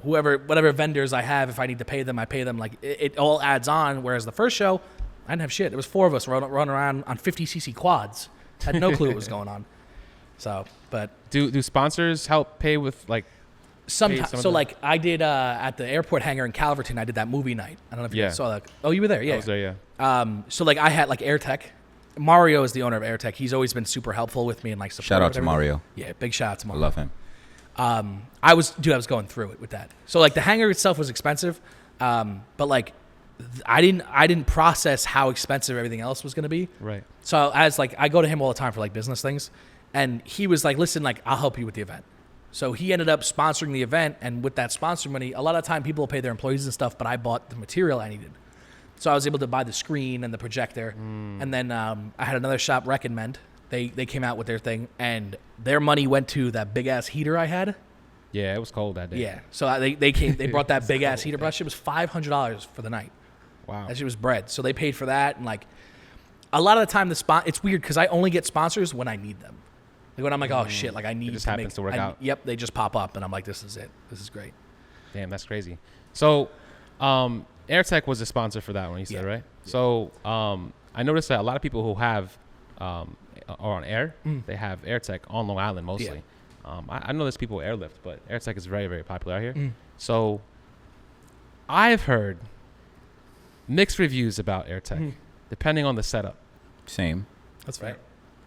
whatever vendors I have. If I need to pay them, I pay them. Like it all adds on. Whereas the first show, I didn't have shit. There was 4 of us running around on 50cc quads. Had no clue what was going on. So, but do sponsors help pay with like sometimes? So like I did at the airport hangar in Calverton, I did that movie night. I don't know if you saw that. Oh, you were there? Yeah, I was there. Yeah. So like I had like AirTech. Mario is the owner of AirTech. He's always been super helpful with me and like support. Shout out to Mario. Yeah, big shout out to Mario. I love him. I was going through it with that. So like the hangar itself was expensive, but like I didn't process how expensive everything else was going to be. Right. So as like I go to him all the time for like business things, and he was like, "Listen, like I'll help you with the event." So he ended up sponsoring the event, and with that sponsor money, a lot of time people will pay their employees and stuff, but I bought the material I needed. So I was able to buy the screen and the projector, and then I had another shop recommend. They came out with their thing, and their money went to that big ass heater I had. Yeah, it was cold that day. Yeah, so they brought that big ass heater, but it was $500 for the night. Wow. That shit was bread. So they paid for that, and like a lot of the time it's weird because I only get sponsors when I need them. Like when I'm like, oh shit, like I need. It just happens to work out. Yep, they just pop up, and I'm like, this is it. This is great. Damn, that's crazy. So, AirTech was a sponsor for that one. You said right? Yeah. So I noticed that a lot of people who have are on air, they have AirTech on Long Island mostly. Yeah. I know there's people who airlift, but AirTech is very, very popular out here. So I've heard mixed reviews about AirTech, depending on the setup. Same. That's right.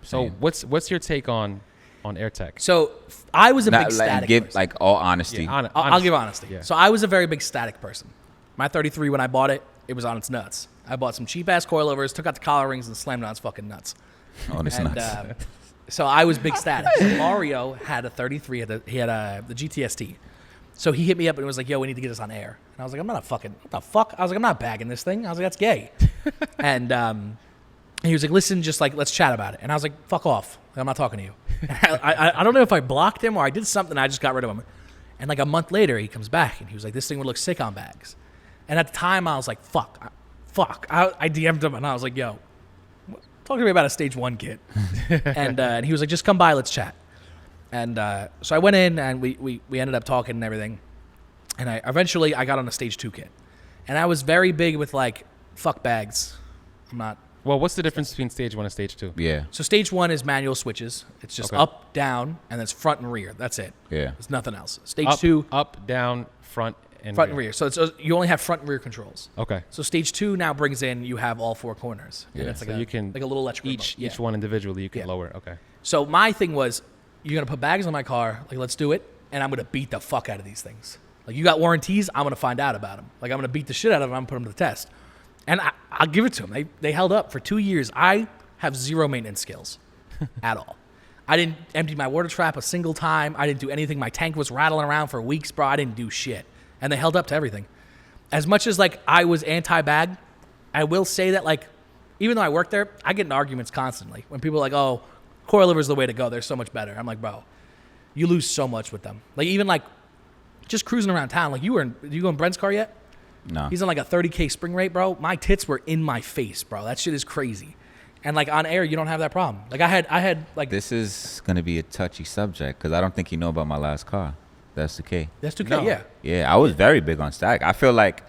So what's your take on AirTech? So I was a big static give person. like all honesty. Yeah, I'll give honesty. Yeah. So I was a very big static person. My 33, when I bought it, it was on its nuts. I bought some cheap ass coilovers, took out the collar rings, and slammed it on its fucking nuts. On its nuts. So I was big static. So Mario had a 33. He had the GTST. So he hit me up and was like, "Yo, we need to get this on air." And I was like, "I'm not a fucking what the fuck." I was like, "I'm not bagging this thing." I was like, "That's gay." And he was like, "Listen, just like let's chat about it." And I was like, "Fuck off! I'm not talking to you." I don't know if I blocked him or I did something. I just got rid of him. And like a month later, he comes back and he was like, "This thing would look sick on bags." And at the time, I was like, "Fuck." I DM'd him and I was like, "Yo, talk to me about a stage 1 kit." And he was like, "Just come by, let's chat." And so I went in and we ended up talking and everything. And I eventually got on a stage 2 kit. And I was very big with like, fuck bags. I'm not. Well, what's the difference between stage 1 and stage 2? Yeah. So stage 1 is manual switches. It's just up, down, and it's front and rear. That's it. Yeah. There's nothing else. Stage 2. Up, down, front, and front and rear. So you only have front and rear controls. Okay. So stage 2 now brings in you have all 4 corners. Yeah. And it's like So you can like a little electrical each remote. one individually you can lower. Okay. So my thing was, you're gonna put bags on my car, like let's do it, and I'm gonna beat the fuck out of these things. Like you got warranties, I'm gonna find out about them. Like I'm gonna beat the shit out of them. I'm gonna put them to the test, and I'll give it to them. They held up for 2 years. I have zero maintenance skills at all. I didn't empty my water trap a single time. I didn't do anything. My tank was rattling around for weeks, bro. I didn't do shit, and they held up to everything. As much as like I was anti-bag, I will say that like even though I work there, I get in arguments constantly when people are like, "Oh, coilover's the way to go. They're so much better." I'm like, bro, you lose so much with them. Like even like just cruising around town. Like you go in Brent's car yet? No. He's on like a 30K spring rate, bro. My tits were in my face, bro. That shit is crazy. And like on air, you don't have that problem. Like I had like This is gonna be a touchy subject because I don't think you know about my last car. That's the K. that's 2K, No. yeah. Yeah, I was very big on static. I feel like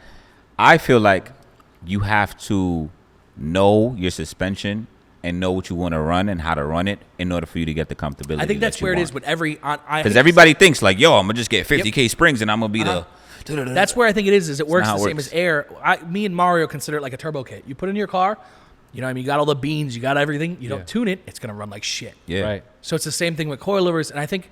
you have to know your suspension and know what you want to run and how to run it in order for you to get the comfortability. I think that's where it is with every. Because everybody thinks like, yo, I'm gonna just get 50K springs and I'm gonna be the. That's where I think it is. It works not the how it same works. as air. Me and Mario consider it like a turbo kit. You put it in your car, you know what I mean? You got all the beans, you got everything. You don't tune it, it's gonna run like shit. Yeah. Right. So it's the same thing with coilovers, and I think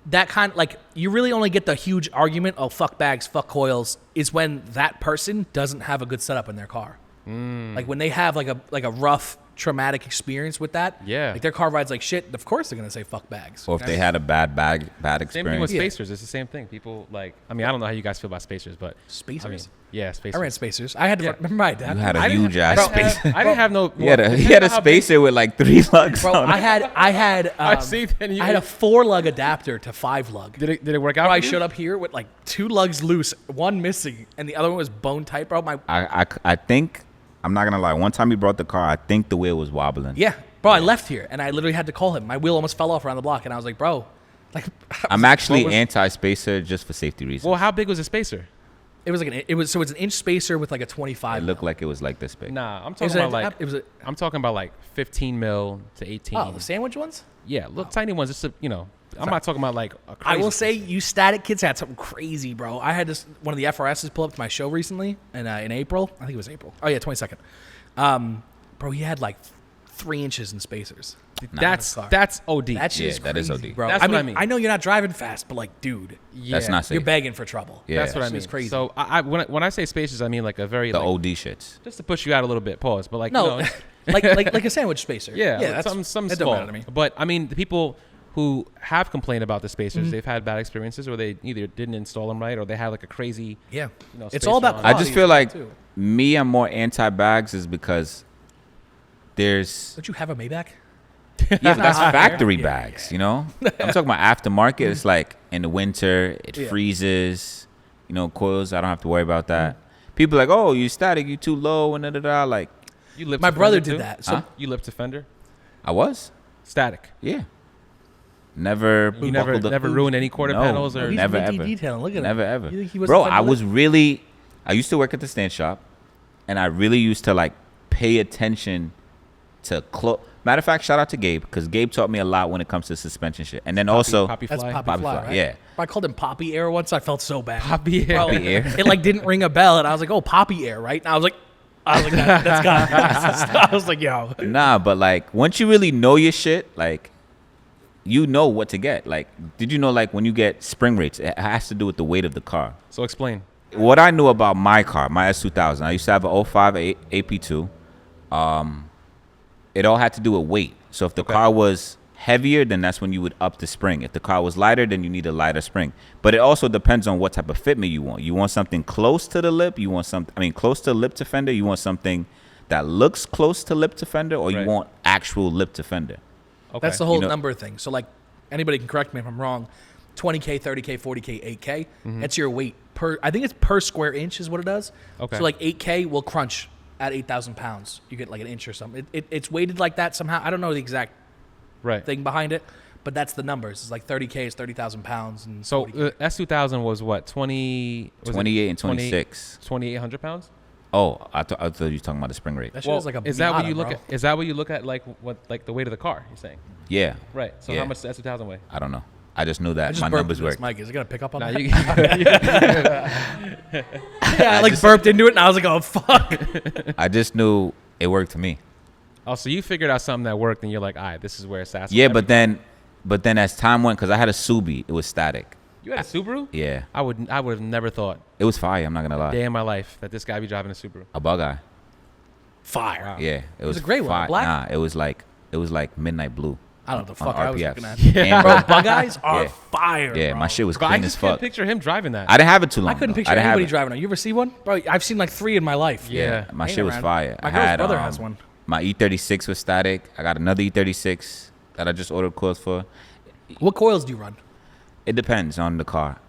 that kind like you really only get the huge argument, oh fuck bags, fuck coils, is when that person doesn't have a good setup in their car. Like when they have like a rough traumatic experience with that. Yeah. Like their car rides like shit, of course they're gonna say fuck bags. Or if they had a bad experience. Same thing with spacers. It's the same thing. People like. I mean, I don't know how you guys feel about spacers, but Spacers? I mean, yeah, spacers. I ran spacers. I had to remember my dad. You had I a didn't huge have- ass bro, spacer. I didn't have no. He had a spacer with like 3 lugs Bro, on it. I had see then you- I had a 4-lug adapter to 5-lug. Did it work out? Bro, for I you? showed up here with like 2 lugs loose, 1 missing, and the other one was bone tight, bro. I think, I'm not gonna lie, one time he brought the car, I think the wheel was wobbling. Yeah, bro, I left here and I literally had to call him. My wheel almost fell off around the block, and I was like, bro, like I'm actually was- anti-spacer just for safety reasons. Well, how big was the spacer? it was like it's an inch spacer with like a 25. It looked like it was like this big. Nah, I'm It talking was about like. it was a, I'm talking about like 15 mil to 18. oh, the sandwich ones. Yeah, little tiny ones. Just to, you know, I'm not talking about like. A I crazy will say, you static kids had something crazy, bro. I had this one of the FRSs pull up to my show recently, and in April, I think it was April. Oh yeah, 22nd. Bro, he had like 3 inches in spacers. That's car. OD. That shit Yeah, is that crazy, is OD. bro. That's what I mean. I know you're not driving fast, but like, dude, yeah. That's not safe. you're begging for trouble. Yeah. That's what I That mean. shit's crazy. So when I say spacers, I mean like a very The like, OD shits. just to push you out a little bit. Pause. But like No, you know, like a sandwich spacer. yeah, that's some that don't small. matter to me. But I mean, the people who have complained about the spacers, Mm-hmm. they've had bad experiences, or they either didn't install them right, or they had like a crazy. Yeah, You know, it's all about. spacer on it. I just quality feel like too. me, I'm more anti-bags is because there's Don't you have a Maybach? yeah, but that's on there. factory Yeah, bags, you know? I'm talking about aftermarket. It's like in the winter, it Yeah. freezes, you know, coils. I don't have to worry about that. People are like, oh, you static, you too low, and da-da-da. Like, You lift My to brother fender, did too? that. So Huh? You lift to fender, I was. static. Yeah. Never You never buckled up- never ruined any quarter No, panels or he's never, minty ever. detailing. Look at Never, him. ever. You think he wasn't Bro, fun I to was lift? really, I used to work at the stand shop, and I really used to like pay attention to Matter of fact, shout out to Gabe, because Gabe taught me a lot when it comes to suspension shit. And then also, Poppy That's fly. Poppy Poppy Fly, Fly, right? yeah. I called him Poppy Air once. I felt so bad. Poppy Air. Bro, Poppy Air. It like didn't ring a bell, and I was like, "Oh, Poppy Air, right?" And I was like, "That's got." I was like, "Yo." Nah, but like once you really know your shit, like you know what to get. Like, did you know like when you get spring rates, it has to do with the weight of the car. So explain. What I knew about my car, my S2000, I used to have an 05 AP2. It all had to do with weight. So if the car was heavier, then that's when you would up the spring. If the car was lighter, then you need a lighter spring. But it also depends on what type of fitment you want. You want something close to the lip. You want something, close to lip to fender. You want something that looks close to lip to fender, or you Right. want actual lip to fender. Okay. That's the whole You know- number thing. So like, anybody can correct me if I'm wrong. 20K, 30K, 40K, 8K. That's your weight per. I think it's per square inch is what it does. Okay. So like 8K will crunch at 8,000 pounds. You get like an inch or something. It's weighted like that somehow. I don't know the exact right. thing behind it, but that's the numbers. It's like 30K is 30,000 pounds, and So 40K. S2000 was what 20? Was it 28 and 26. 2,800 pounds. Oh, I thought you were talking about the spring rate. That shit is like a is that what Miata, you look bro. at? Is that what you look at? Like what? Like the weight of the car? You're saying. Yeah. Right. So Yeah. how much does S2000 weigh? I don't know. I just knew that my numbers worked. Mike, is it gonna pick up on that? Yeah, I burped into it, and I was like, "Oh fuck!" I just knew it worked for me. Oh, so you figured out something that worked, and you're like, "All right, this is where it's at." Yeah, but then as time went, because I had a Subi, it was static. You had a Subaru? Yeah. I would have never thought. It was fire. I'm not gonna lie. Day in my life that this guy be driving a Subaru. A bug eye. Fire. Wow. Yeah, it was a great one. Black? Nah, it was like midnight blue. I don't know what the fuck I was looking at. Yeah. Bro, bug eyes are fire. Yeah, bro. my shit was But I clean just as can't fuck. picture him driving that. I didn't have it too long. I couldn't picture I didn't anybody have it. driving it. You ever see one? Bro, I've seen 3 in my life. Yeah. My Ain't shit was around. fire. My I girl's had, brother has one. My E36 was static. I got another E36 that I just ordered coils for. What coils do you run? It depends on the car.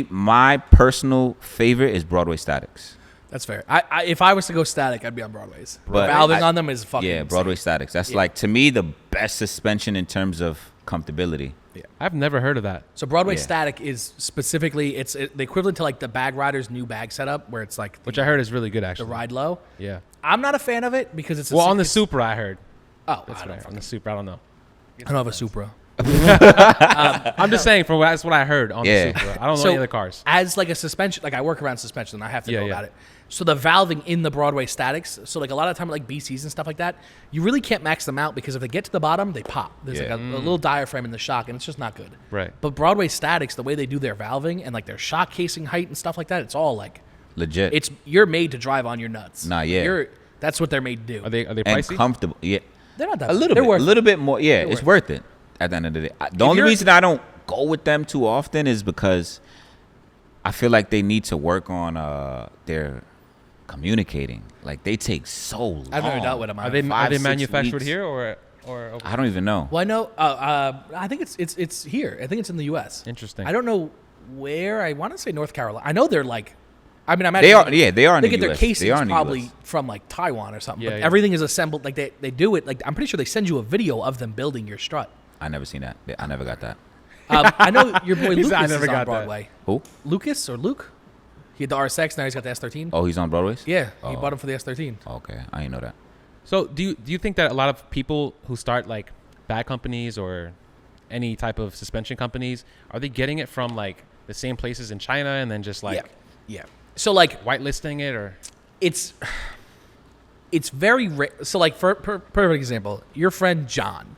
My personal favorite is Broadway statics. That's fair. If I was to go static, I'd be on Broadways. But Valving on them is fucking insane. Broadway statics. That's to me the best suspension in terms of comfortability. Yeah. I've never heard of that. So Broadway static is specifically the equivalent to the Bag Rider's new bag setup, where it's Which I heard is really good, actually. the ride low. Yeah. I'm not a fan of it because it's On the Supra, I heard. Oh, That's I what I don't, heard. On the Supra, I don't know. I don't have a Supra. I'm just saying, that's what I heard on the Supra. I don't know any other cars. As a suspension, I work around suspension, and I have to know about it. So the valving in the Broadway statics, so a lot of time BCs and stuff like that, you really can't max them out because if they get to the bottom, they pop. There's a little diaphragm in the shock, and it's just not good. Right. But Broadway statics, the way they do their valving and their shock casing height and stuff like that, it's all legit. You're made to drive on your nuts. Nah, yeah. That's what they're made to do. Are they and pricey? comfortable. Yeah. They're not that A bad. little They're bit. worth A little bit more. Yeah, They're it's worth it at the end of the day. The only reason I don't go with them too often is because I feel like they need to work on their communicating. They take so long. I've never dealt with them. Are they 5-6 manufactured weeks. here or I don't even know. Well, I know. I think it's here. I think it's in the U.S. Interesting. I don't know where. I want to say North Carolina. I know they're I mean, I imagine They are. Yeah, they are in They the get their US. casings They are in the probably US. from Taiwan or something. Yeah, but yeah. everything is assembled. They do it. I'm pretty sure they send you a video of them building your strut. I never seen that. I never got that. I know your boy He Lucas said, "I is never on got that." Broadway. Who? Lucas or Luke? He had the RSX. Now he's got the S13. Oh, he's on Broadway's? Yeah, he Oh. bought him for the S13. Okay, I didn't know that. So do you think that a lot of people who start bag companies or any type of suspension companies, are they getting it from the same places in China and then just yeah. So whitelisting it or? it's very rare. So for perfect example, your friend John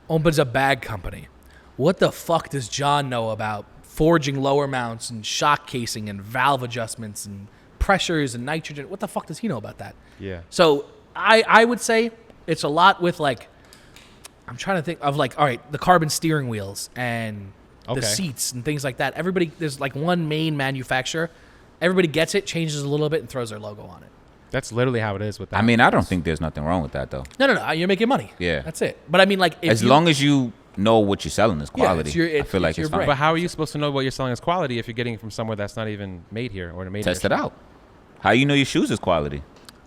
opens a bag company. What the fuck does John know about forging lower mounts and shock casing and valve adjustments and pressures and nitrogen? What the fuck does he know about that? Yeah. So I would say it's a lot with I'm trying to think of all right, the carbon steering wheels and the seats and things like that. Everybody, there's one main manufacturer. Everybody gets it, changes a little bit, and throws their logo on it. That's literally how it is with that. I mean, I don't think there's nothing wrong with that, though. No. You're making money. Yeah. That's it. But I mean, As long as you know what you're selling is quality, I feel like your it's fine. brand. But how are you supposed to know what you're selling as quality if you're getting it from somewhere that's not even made here or made Test here? it out. How you know your shoes is quality?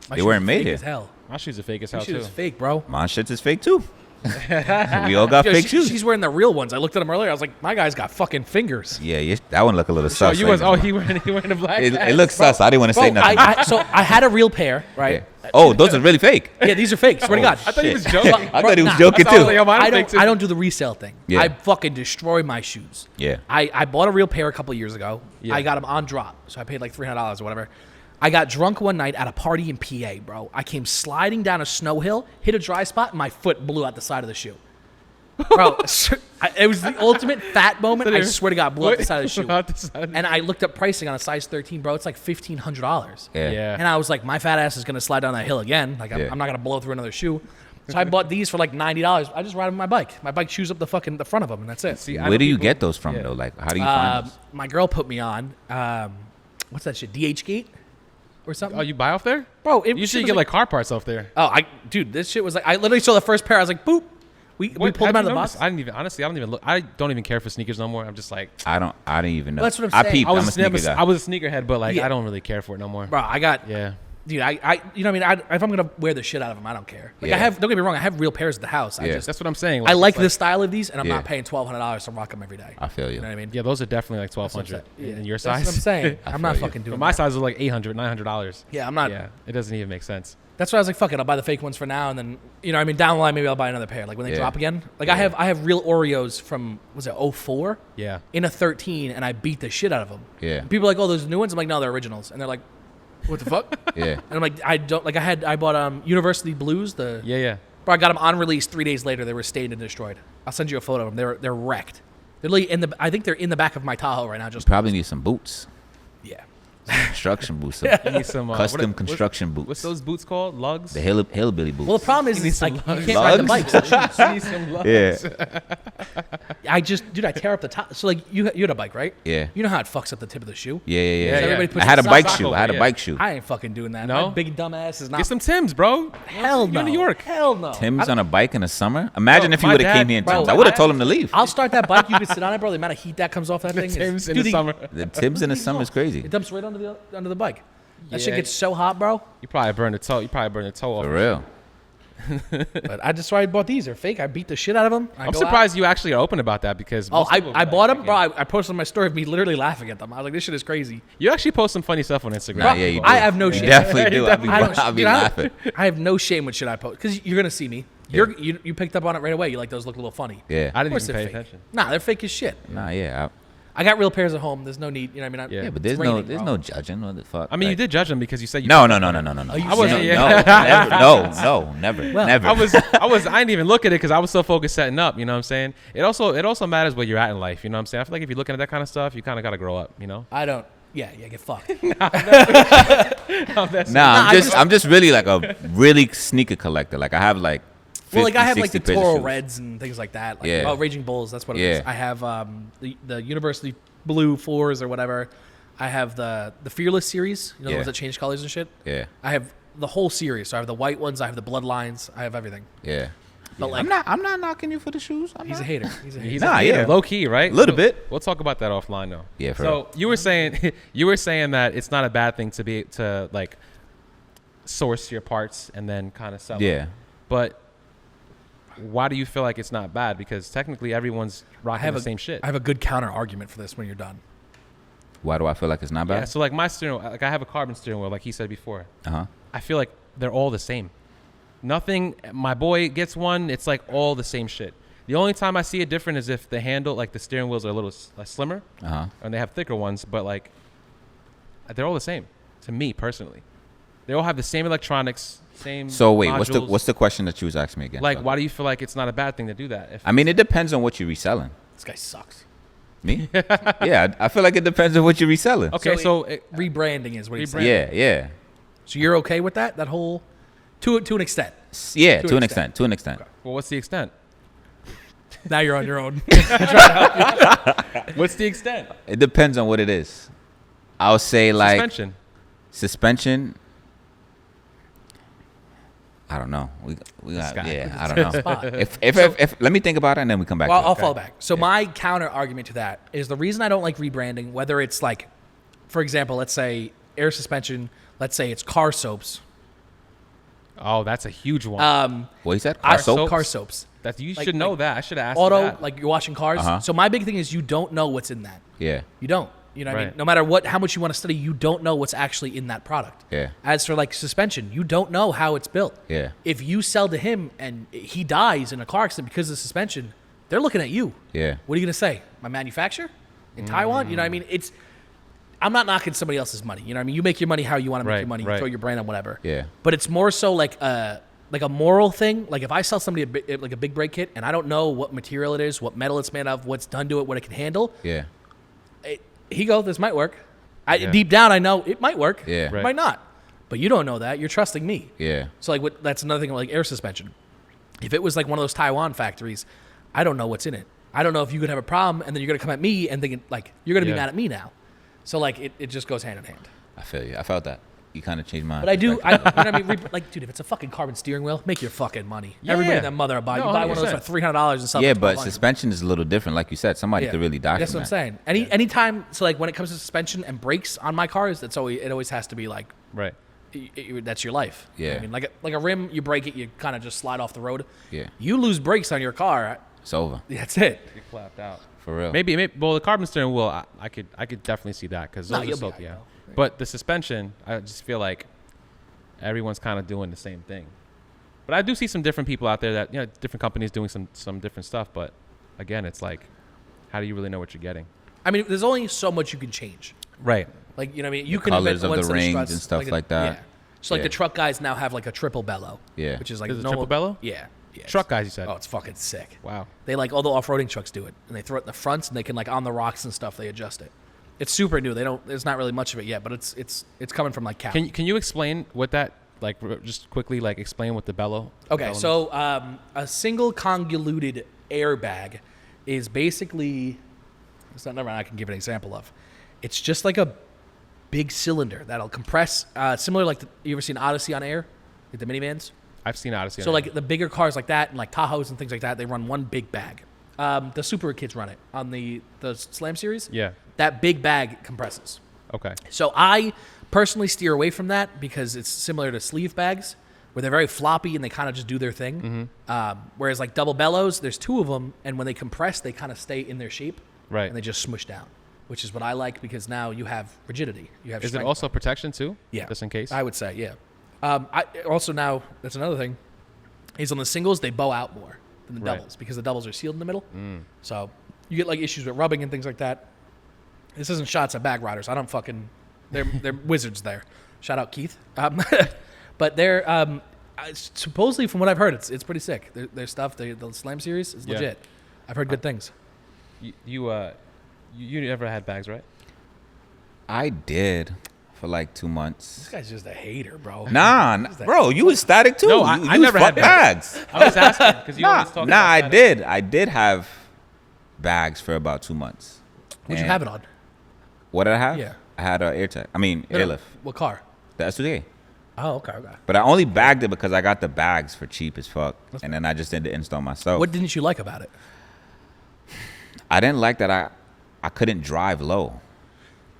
My They shoes weren't are made fake here. as hell. My shoes are fake as hell My shit too. is fake, bro. My shit is fake too. We all got Yo, fake shoes. She's wearing the real ones. I looked at them earlier. I was like, my guy's got fucking fingers. Yeah, that one look a little sus. He wearing the black. It looks sus. I didn't want to say Bro, nothing. so I had a real pair, right? Yeah. Oh, those are really fake. Yeah, these are fake. Swear to God. I thought he was Shit. joking. I thought he was Nah, joking I was too. like, yo, mine are fake too. I don't do the resale thing. Yeah. I fucking destroy my shoes. Yeah. I bought a real pair a couple years ago. Yeah. I got them on drop, so I paid $300 or whatever. I got drunk one night at a party in PA, bro. I came sliding down a snow hill, hit a dry spot, and my foot blew out the side of the shoe. Bro, it was the ultimate fat moment. I swear to God, blew out the side of the shoe. And I looked up pricing on a size 13, bro. It's $1,500. Yeah. And I was like, my fat ass is going to slide down that hill again. I'm not going to blow through another shoe. So I bought these for $90. I just ride them on my bike. My bike chews up the front of them, and that's it. See, Where do you get those from though? How do you find those? My girl put me on, what's that shit, DH Gate or something? Oh, you buy off there? Bro, Usually you get car parts off there. Dude, this shit was I literally saw the first pair. I was like, boop. We pulled them out of the box. I don't even look. I don't even care for sneakers no more. I'm just like, I didn't even know. That's what I'm saying. Peeped. I I'm a sneaker guy. was a sneakerhead, but Yeah. I don't really care for it no more. Bro, I got, Yeah. dude, I you know what I mean? If I'm going to wear the shit out of them, I don't care. Yeah. Don't get me wrong, I have real pairs at the house. Yeah. That's what I'm saying. I like it's the style of these, and I'm Yeah. not paying $1,200 to rock them every day. I feel you. You know what I mean? Yeah, those are definitely like That's what I'm $1,200 saying. in your That's size. what I'm saying. I'm not feel you. fucking doing But my that. size is like $800, $900. Yeah, I'm not. Yeah, it doesn't even make sense. That's why I was like, fuck it, I'll buy the fake ones for now, and then I mean, down the line maybe I'll buy another pair. Like when they drop again. Like I have real Oreos from was it 04? Yeah. In a 13, and I beat the shit out of them. Yeah. And people are like, oh, those new ones. I'm like, no, they're originals, and they're like, what the fuck? Yeah. And I'm like, I bought University Blues. Yeah. Bro, I got them on release 3 days later. They were stained and destroyed. I'll send you a photo of them. They're wrecked. They're literally I think they're in the back of my Tahoe right now. Just probably need some boots. Yeah. Construction boots. You need some custom construction boots. What's those boots called? Lugs? The hillbilly boots. Well, the problem is like you can't ride the Lugs? bikes. You need some lugs. Yeah. I tear up the top. So like you had a bike, right? Yeah. You know how it fucks up the tip of the shoe? Yeah. Everybody puts I had a the bike sock shoe. over, I had a yeah. bike shoe. I ain't fucking doing that. No? My big dumb ass is not. Get some Timbs, bro. Hell no. You're in New York. Hell no. Tim's on a bike in the summer. Imagine if you my would have dad- came here in bro, Tim's. I would have told him to leave. I'll start that bike. You can sit on it, bro. The amount of heat that comes off that thing. Timbs in Dude, the summer. The Tim's in the summer is crazy. It dumps right under the bike. That shit Yeah. gets so hot, bro. You probably burned the toe. off. For real. But I just why I bought these. They're fake. I beat the shit out of them. I'm surprised you actually are open about that because Oh, most people I be bought like, them, bro. I posted on my story of me literally laughing at them. I was like, this shit is crazy. You actually post some funny stuff on Instagram. Nah, yeah, you do. I have no You shame. definitely do. I'll be Dude, laughing. I have no shame with shit I post because you're gonna see me. You picked up on it right away. You like those look a little funny. Yeah. I Of didn't course even they're pay fake. attention. Nah, they're fake as shit. Nah, yeah. I got real pairs at home. There's no need. You know what I mean? Yeah, but there's no judging. What the fuck? I mean, you Like, did judge them because you said you. No. you I wasn't. saying- Never. Well, Never. I didn't even look at it because I was so focused setting up. You know what I'm saying? It also matters where you're at in life. You know what I'm saying? I feel like if you're looking at that kind of stuff, you kind of got to grow up. You know? I don't. Yeah, get fucked. I'm just really like a really sneaker collector. Like I have like 50, Well, like I have like 60 the pairs of Toro shoes. Reds and things like that. Like, Yeah. Oh, Raging Bulls. That's what it is. Yeah. I have the University Blue 4s or whatever. I have the Fearless series. You know the Yeah. ones that change colors and shit. Yeah. I have the whole series. So I have the white ones. I have the Bloodlines. I have everything. Yeah. But like, I'm not knocking you for the shoes. he's a hater. He's a hater. He's Nah, a hater, yeah. low key, right? A little bit. We'll talk about that offline though. Yeah, for So real. you were saying that it's not a bad thing to like source your parts and then kind of sell them. Yeah. But why do you feel like it's not bad? Because technically everyone's rocking the same shit. I have a good counter argument for this when you're done. Why do I feel like it's not Yeah. bad? So like my steering wheel, like I have a carbon steering wheel, like he said before. Uh-huh. I feel like they're all the same. Nothing. My boy gets one. It's like all the same shit. The only time I see it different is if the handle, like the steering wheels, are a little slimmer, Uh-huh. and they have thicker ones. But like, they're all the same to me personally. They all have the same electronics, same. So wait, modules. what's the question that you was asking me again? Like? Fuck. Why do you feel like it's not a bad thing to do that? If I mean, it depends on what you're reselling. This guy sucks. Me? Yeah, I feel like it depends on what you're reselling. okay, so Rebranding is what he's saying. Rebrand. Yeah. So you're okay with that? That whole, to an extent. Yeah, To to an an extent. To an extent. well, what's the extent? Now you're on your own. What's the extent? It depends on what it is. I'll say like suspension. I don't know. We got guy. yeah. I don't know. Spot. If let me think about it and then we come back. Well, to I'll it. fall back. So my counter argument to that is the reason I don't like rebranding, whether it's like, for example, let's say air suspension, let's say it's car soaps. Oh, that's a huge one. What he said? Car soaps? Car soaps. You like- should know like that. I should have asked Auto, that. like you're washing cars. Uh-huh. So my big thing is you don't know what's in that. Yeah. You don't. You know what I mean? Right. No matter how much you want to study, you don't know what's actually in that product. Yeah. As for like suspension, you don't know how it's built. Yeah. If you sell to him and he dies in a car accident because of suspension, they're looking at you. Yeah. What are you going to say? My manufacturer in Taiwan? You know what I mean? I'm not knocking somebody else's money. You know what I mean? You make your money how you want to make Right, your money. right. Throw your brand on whatever. Yeah. But it's more so like a moral thing. Like if I sell somebody like a big brake kit and I don't know what material it is, what metal it's made of, what's done to it, what it can handle, Yeah. this might work. Yeah. Deep down, I know it might work. Yeah. It Right. might not. But you don't know that. You're trusting me. Yeah. So like that's another thing like air suspension. If it was like one of those Taiwan factories, I don't know what's in it. I don't know if you could have a problem and then you're going to come at me and thinking like you're going to be Yeah. mad at me now. So like it just goes hand in hand. I feel you. I felt that. You kind of changed my. But I do, you know what I mean? Like, dude, if it's a fucking carbon steering wheel, make your fucking money. Yeah. Everybody and their mother buy. No, You buy one of those 100%. for $300 and sell. Yeah, it for but $1,200. suspension is a little different. Like you said, somebody could really die That's from what I'm that. saying. Anytime, so like when it comes to suspension and brakes on my cars, it always has to be like right. that's your life. You know what Yeah. I mean, like a rim, you break it, you kind of just slide off the road. Yeah. You lose brakes on your car, It's over. that's it. Get clapped out. For real. Maybe. Well, the carbon steering wheel, I could definitely see that because No, those are you'll be so all right, yeah. though. But the suspension, I just feel like everyone's kind of doing the same thing. But I do see some different people out there that, you know, different companies doing some different stuff. But again, it's like, how do you really know what you're getting? I mean, there's only so much you can change. Right. Like, you know what I mean? You can colors invent of the rings and stuff like that. Yeah. So like the truck guys now have like a triple bellow. Yeah. Which is like Is it triple bellow? Yeah. Yeah. Truck guys, you said. Oh, it's fucking sick. Wow. They like all the off-roading trucks do it, and they throw it in the fronts, and they can like on the rocks and stuff. They adjust it. It's super new. There's not really much of it yet, but it's coming from like Cal. Can you explain what that, like, just quickly, like, explain what the bellow? Okay, so a single convoluted airbag is basically, it's not never I can give an example of. It's just like a big cylinder that'll compress, similar like you ever seen Odyssey on air, like the minivans? I've seen Odyssey. So like the bigger cars like that and like Tahoes and things like that, they run one big bag. The Super kids run it on the Slam series. Yeah. That big bag compresses. Okay. So I personally steer away from that because it's similar to sleeve bags where they're very floppy and they kind of just do their thing. Mm-hmm. Whereas like double bellows, there's two of them, and when they compress, they kind of stay in their shape. Right. And they just smush down, which is what I like because now you have rigidity. You have. Is it also protection too? Yeah. Just in case? I would say, yeah. I also now, that's another thing, is on the singles, they bow out more than the doubles because the doubles are sealed in the middle. So you get like issues with rubbing and things like that. This isn't shots at bag riders. I don't fucking, they're wizards there. Shout out Keith. But they're, supposedly from what I've heard, it's pretty sick. Their stuff, the Slam series is legit. I've heard good things. You never had bags, right? I did for like 2 months. This guy's just a hater, bro. Nah, bro, you was static too. No, I never had bags. I was asking because you always talk about I static. did. I did have bags for about 2 months. What'd you have it on? What did I have? Yeah. I had an airlift. What car? The S2J. Oh, okay. But I only bagged it because I got the bags for cheap as fuck. And then I just did the install myself. What didn't you like about it? I didn't like that I couldn't drive low.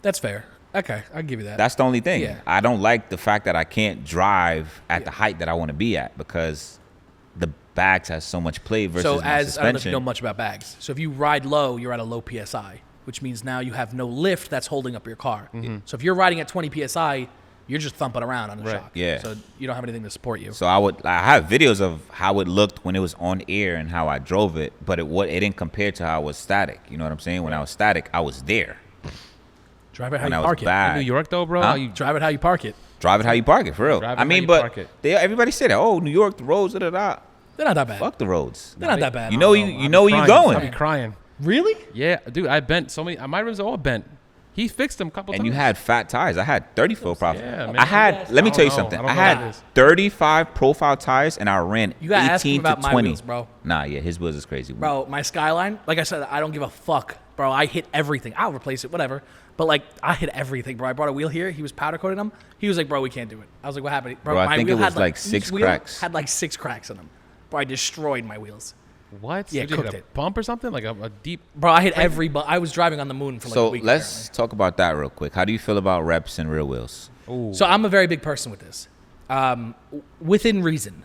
That's fair. Okay, I'll give you that. That's the only thing. Yeah. I don't like the fact that I can't drive at the height that I want to be at because the bags has so much play versus my suspension. I don't know if you know much about bags. So if you ride low, you're at a low PSI, which means now you have no lift that's holding up your car. Mm-hmm. So if you're riding at 20 PSI, you're just thumping around on the shock. Yeah. So you don't have anything to support you. So I have videos of how it looked when it was on air and how I drove it, but it didn't compare to how I was static. You know what I'm saying? When I was static, I was there. Drive it how you park it. In New York though, bro? Huh? You drive it how you park it. Drive it how you park it, for real. Drive it I how mean, you but park it. everybody say that. Oh, New York, the roads, da da da. They're not that bad. Fuck the roads. They're not that bad. You know where you going. I'll be crying. Really? Yeah, dude, I bent so many. My rims are all bent. He fixed them a couple times. And you had fat tires. I had 34 profile. Yeah, man. I had. Let me tell you something. I had 35 profile tires, and I ran You gotta ask him 18 to about my 20. wheels, bro. Nah, yeah, his wheels is crazy. Bro, my Skyline, like I said, I don't give a fuck. Bro, I hit everything. I'll replace it, whatever. But, like, I hit everything, bro. I brought a wheel here. He was powder coating them. He was like, bro, we can't do it. I was like, what happened? Bro, I my think wheel it was had like each 6 wheel cracks. Had like 6 cracks in them. Bro, I destroyed my wheels. What? Yeah, Did you hit cooked a it. bump or something? Like a deep. Bro, I hit I was driving on the moon for like a So week. let's talk about that real quick. How do you feel about reps and rear wheels? Ooh. So I'm a very big person with this. Within reason.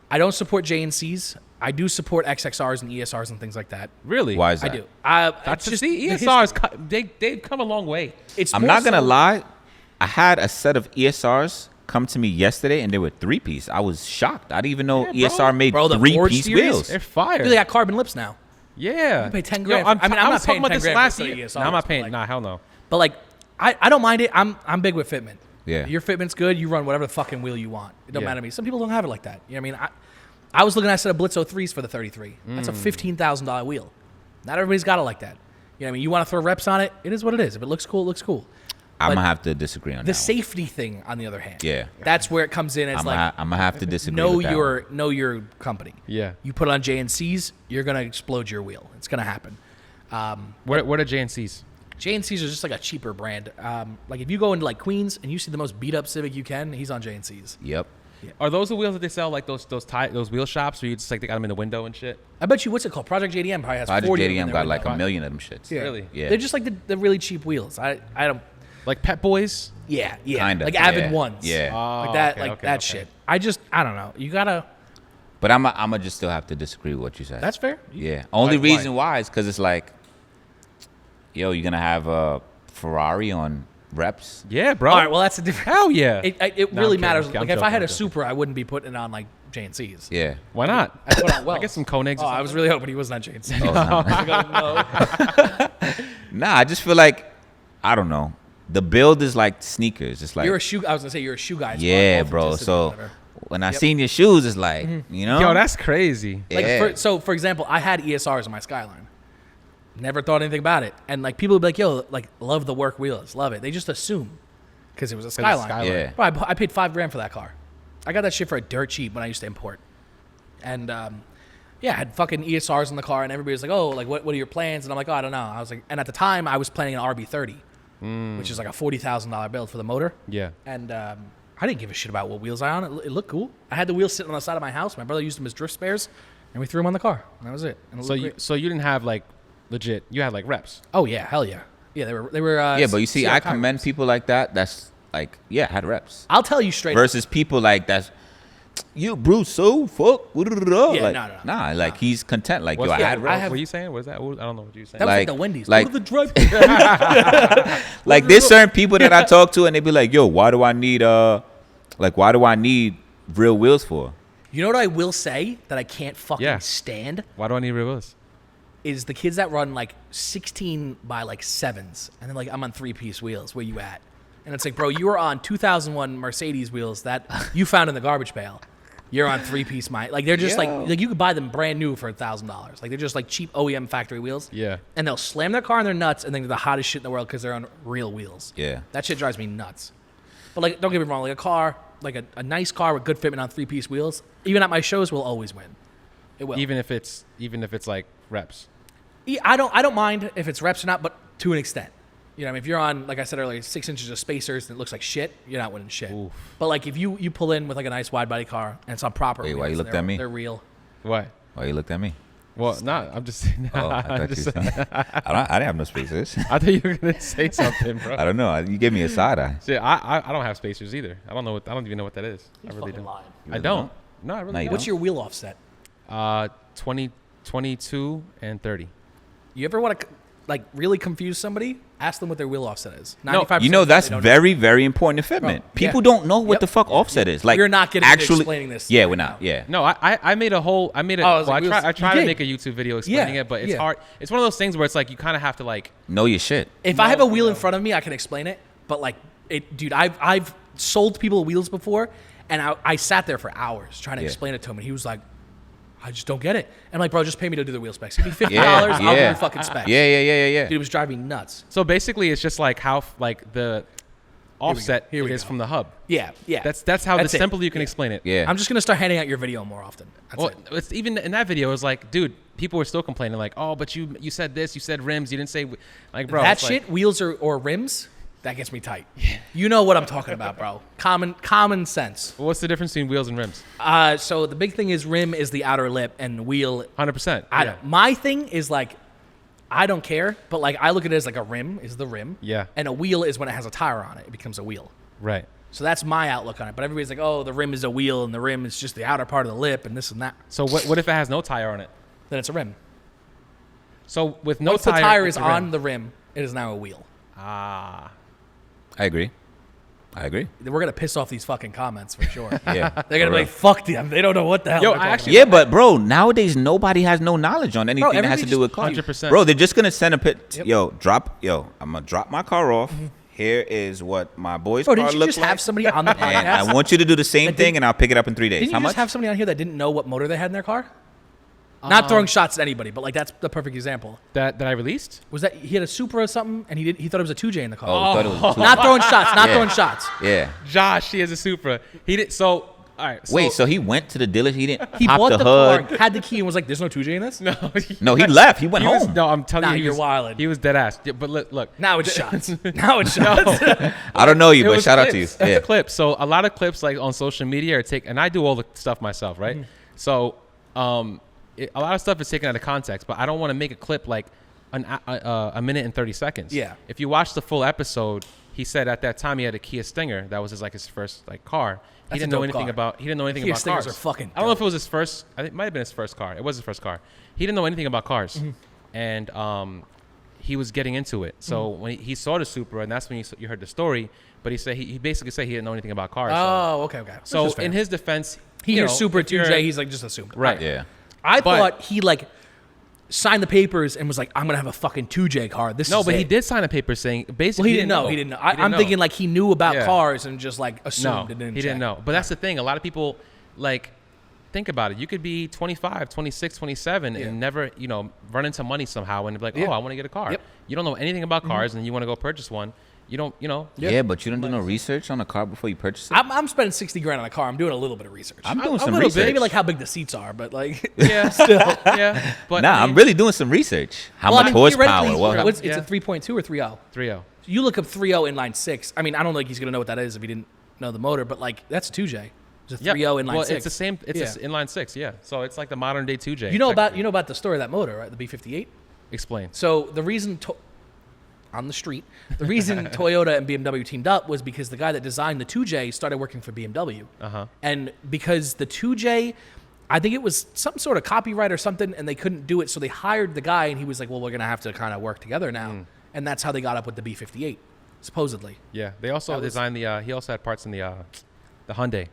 I don't support JNCs. I do support XXRs and ESRs and things like that. Really? Why is that? I do. That's just see, the ESRs, they've come a long way. It's I'm more not gonna so- lie. I had a set of ESRs come to me yesterday, and they were 3-piece. I was shocked. I didn't even know Yeah, bro. ESR made Bro, the Ford 3-piece series? wheels. They're fire. They got carbon lips now. Yeah. You pay 10 Yo, grand. I'm I mean, I I'm was not paying talking about 10 this grand last for year. ESRs, No, I'm not but paying. like- Nah, hell no. But like, I don't mind it. I'm big with Fitment. Yeah. Your Fitment's good. You run whatever the fucking wheel you want. It don't Yeah. matter to me. Some people don't have it like that. You know what I mean? I was looking at a set of Blitz 03s for the 33. That's a $15,000 wheel. Not everybody's got it like that. You know what I mean? You want to throw reps on it? It is what it is. If it looks cool, it looks cool. I'm But gonna have to disagree on The that. safety thing, on the other hand, Yeah. that's where it comes in as I'm like gonna have to disagree. know with that one. your company. Yeah. You put it on JNCs, you're gonna explode your wheel. It's gonna happen. What are JNCs? JNCs are just like a cheaper brand. Like if you go into like Queens and you see the most beat up Civic you can, he's on JNCs. Yep. Are those the wheels that they sell like those wheel shops where you just like they got them in the window and shit? I bet you, what's it called? Project JDM probably has Project 40 of them JDM in their got like window. a million of them shits. Yeah. Really? Yeah. They're just like the really cheap wheels. I don't. Like Pet Boys? Yeah. Kinda, Like Avid yeah. ones. Yeah. Like that. That shit. I don't know. You gotta. But I'm just still have to disagree with what you said. That's fair. Yeah. Only Why? reason why is because it's like, yo, you're gonna have a Ferrari on reps. Yeah, bro. All right, well, that's a different. Hell yeah. It Nah, really I'm matters. kidding. Like, I'm if I had a joking. Supra, I wouldn't be putting it on, like, JNCs. Yeah. Why not? I put on well. I get some Koenigs. Oh, I was really hoping he wasn't on JNC. Oh, no. I go, no. Nah, I just feel like, I don't know. The build is like sneakers. It's like, You're a shoe. I was gonna say you're a shoe guy. yeah, bro. So when I seen your shoes, it's like, you know, Yo, that's crazy. like, yeah. for example, I had ESRs in my Skyline. Never thought anything about it, and like people would be like, "Yo, like love the work wheels, love it." They just assume because it was a Skyline. Yeah. Bro, I paid $5,000 for that car. I got that shit for a dirt cheap when I used to import, and yeah, I had fucking ESRs in the car, and everybody was like, "Oh, like what are your plans?" And I'm like, "Oh, I don't know." I was like, and at the time, I was planning an RB30, which is like a $40,000 build for the motor. Yeah. And I didn't give a shit about what wheels I on. It looked cool. I had the wheels sitting on the side of my house. My brother used them as drift spares, and we threw them on the car. And that was it. And it looked great. So you didn't have like legit. You had like reps. Oh yeah, hell yeah, yeah. They were. yeah, but you see, CR I car commend reps. people like that. That's like, yeah, had reps. I'll tell you straight. Versus people like that's, you Bruce, so fuck. Yeah, like, no. Nah, like he's content. Like, yo, I yeah, had reps. what are you saying? What is that? I don't know what you're saying. That was like like- the Wendy's. like- Go to the drive. Like there's certain people that I talk to and they be like, yo, why do I need real wheels for? You know what I will say that I can't fucking Yeah. stand Why do I need real wheels? is the kids that run like 16 by like 7s, and then like I'm on 3-piece wheels. Where you at? And it's like, bro, you were on 2001 Mercedes wheels that you found in the garbage pail. You're on 3-piece like they're just like you could buy them brand new for $1,000. Like they're just like cheap OEM factory wheels. Yeah. And they'll slam their car in their nuts and think they're the hottest shit in the world because they're on real wheels. Yeah. That shit drives me nuts. But like, don't get me wrong, like a car, like a nice car with good fitment on 3-piece wheels, even at my shows, will always win. It will. Even if it's like reps. Yeah, I don't mind if it's reps or not, but to an extent. You know, I mean, if you're on, like I said earlier, 6 inches of spacers and it looks like shit, you're not winning shit. Oof. But like if you pull in with like a nice wide body car and it's on proper Wait, why wheels, you looked they're- at me? They're real. What? Why you looked at me? Well, I'm just. Oh, I thought you said, I didn't have no spacers. I thought you were gonna say something, bro. I don't know. You gave me a side eye. See, I don't have spacers either. I don't even know what that is. I really don't. Lying. I don't. No, I really No, you don't. What's your wheel offset? 20, 22, and 30. You ever want to like really confuse somebody? Ask them what their wheel offset is. No, 95% You know, of them, that's they don't very, very important to fitment. Bro, People yeah. don't know what Yep. the fuck offset is. Like, We're not getting into actually explaining this Yeah, right we're now. not. Yeah. No, I made a whole. I made a. Oh, I was well, like, I tried you to did. make a YouTube video explaining Yeah, it, but it's yeah. hard. It's one of those things where it's like you kind of have to like. Know your shit. If I have a wheel in front of me, I can explain it. But like, dude, I've sold people wheels before, and I sat there for hours trying to Yeah. explain it to him, and he was like, "I just don't get it." And I'm like, "Bro, just pay me to do the wheel specs. Give me $50, Yeah, I'll do yeah. the fucking specs." Yeah. Dude, it was driving me nuts. So basically, it's just like how like the offset Here we is go. from the hub. Yeah. That's how That's the it. simple you can explain it. Yeah. I'm just gonna start handing out your video more often. That's Well, it. it's even in that video. It was like, dude, people were still complaining, like, oh, but you said this, you said rims, you didn't say, like, bro, That it's shit, like, wheels or rims, that gets me tight. You know what I'm talking about, bro. Common sense. well, what's the difference between wheels and rims? So the big thing is rim is the outer lip and wheel. 100%. My thing is like, I don't care, but like I look at it as like a rim is the rim. Yeah. And a wheel is when it has a tire on it. It becomes a wheel. Right. So that's my outlook on it. But everybody's like, oh, the rim is a wheel and the rim is just the outer part of the lip and this and that. So what if it has no tire on it? Then it's a rim. So with no Once tire, the tire it's is a rim. on the rim, it is now a wheel. Ah. I agree. We're gonna piss off these fucking comments for sure. Yeah. They're gonna For be like, real. fuck them. They don't know what the hell. Yo, they're I talking actually- Yeah, but bro, nowadays nobody has no knowledge on anything that has to everybody do with just- cars. 100%. Bro, they're just gonna send a pit. Yep. I'm gonna drop my car off. Here is what my boy's Bro, car didn't you looks just like. have somebody on the And podcast? I want you to do the same That thing, didn't- and I'll pick it up in 3 days. Didn't How you just much? have somebody on here that didn't know what motor they had in their car? Not throwing shots at anybody, but like that's the perfect example. That I released? Was that he had a Supra or something, and he thought it was a 2J in the car. Oh, I thought it was two. Not throwing shots. Not Yeah. throwing shots. Yeah. Josh, he has a Supra. He did so. All right. So, Wait, so he went to the dealer. He didn't He pop bought the the hood. car, had the key, and was like, "There's no 2J in this." no, No, he left. He went he was- home. no, I'm telling Nah, you, he you're was, wildin'. He was dead ass. Yeah, but look. Now it's shots. Now it's shots. I don't know you, It but was shout out to you. clips. It's Yeah. a clip. So a lot of clips like on social media are and I do all the stuff myself, right? Mm-hmm. So a lot of stuff is taken out of context, but I don't want to make a clip like a minute and 30 seconds. Yeah. If you watch the full episode, he said at that time he had a Kia Stinger. That was his first like car. That's He a didn't know dope anything car. about. He didn't know anything Kia about Stingers cars. are fucking I don't know if dope. it was his first. I think it might have been his first car. It was his first car. He didn't know anything about cars, Mm-hmm. and he was getting into it. So when he saw the Supra, and that's when you heard the story. But he said he basically said he didn't know anything about cars. Oh, okay. So in his defense, he hears Supra 2J. He's like, just assumed. Right. Yeah. I thought he like signed the papers and was like, I'm gonna have a fucking 2J car. He did sign a paper saying basically he didn't know. He didn't know. I'm thinking like he knew about cars and just like assumed it didn't. He didn't know. But that's the thing. A lot of people like think about it. You could be 25, 26, 27 and never, run into money somehow and be like, I want to get a car. Yep. You don't know anything about cars and you want to go purchase one. You don't, Yeah, but you don't do no research on a car before you purchase it? I'm spending $60,000 on a car. I'm doing a little bit of research. I'm doing some a little research. bit. Maybe like how big the seats are, but like still. Yeah. But I'm really doing some research. How much horsepower? Well, it's a 3.2 or 3.0? 3.0. You look up 3.0 inline 6. I mean, I don't think he's going to know what that is if he didn't know the motor, but like that's a 2J. It's a 3.0 inline 6. It's the same. It's an inline 6, yeah. So it's like the modern day 2J. You know about the story of that motor, right? The B58? Explain. So the reason on the street, the reason Toyota and BMW teamed up was because the guy that designed the 2J started working for BMW. And because the 2J, I think it was some sort of copyright or something, and they couldn't do it, so they hired the guy, and he was like, well, we're going to have to kind of work together now. And that's how they got up with the B58, supposedly. Yeah. They also designed he also had parts in the Hyundai.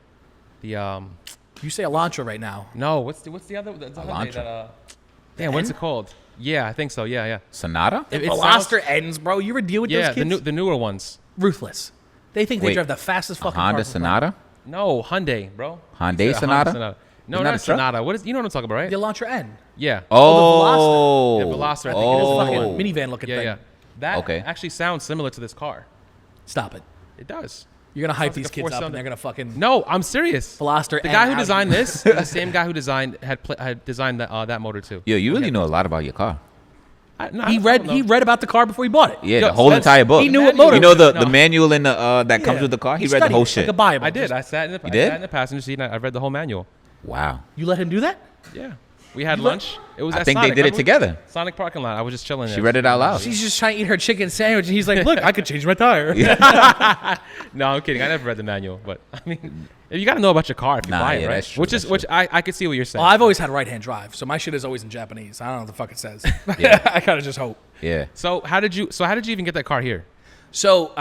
You say Elantra right now. No, what's the other? The Hyundai that, damn, what's it called? Yeah, I think so. Yeah. Sonata? If Veloster ends, bro, you ever deal with those kids? the newer ones. Ruthless. They think they drive the fastest fucking Honda car. Sonata? No, Hyundai, bro. Hyundai Sonata? No, not Sonata. What is? You know what I'm talking about, right? The Elantra N. Yeah. Oh. The Veloster. I think It's a it is. fucking minivan looking thing. Yeah. That actually sounds similar to this car. Stop it. It does. You're going to hype Sounds like these a kids up, and 4-cylinder. they're going to fucking... No, I'm serious. Veloster The N guy who Audi. designed this is the same guy who had designed that motor too. Yo, you really know a lot about your car. He read about the car before he bought it. Yeah, the whole entire book. He knew what motor. You know the manual in the that comes with the car. He read the whole shit. Like a Bible. I did. I sat in the passenger seat and I read the whole manual. Wow. You let him do that? Yeah. We had lunch. It was. I at think Sonic. they did it together. Sonic parking lot. I was just chilling. She read it out loud. She's just trying to eat her chicken sandwich, and he's like, "Look, I could change my tire." No, I'm kidding. I never read the manual, but I mean, you got to know about your car if you buy it, right? That's true, Which I could see what you're saying. Well, I've always had right-hand drive, so my shit is always in Japanese. I don't know what the fuck it says. Yeah. I kind of just hope. Yeah. So how did you even get that car here? So,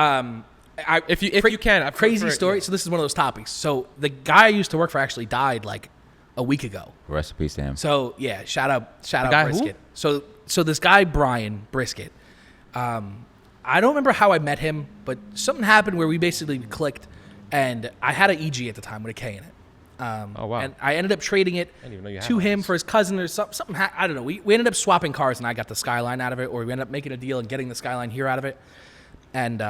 if you can, crazy story. So this is one of those topics. So the guy I used to work for actually died like a week ago. Rest in peace to him. So yeah, shout out guy Brisket. who? So this guy Brian Brisket, I don't remember how I met him, but something happened where we basically clicked, and I had an EG at the time with a K in it. Oh wow! And I ended up trading it to him for his cousin or something. I don't know. We ended up swapping cars, and I got the Skyline out of it, or we ended up making a deal and getting the Skyline here out of it. And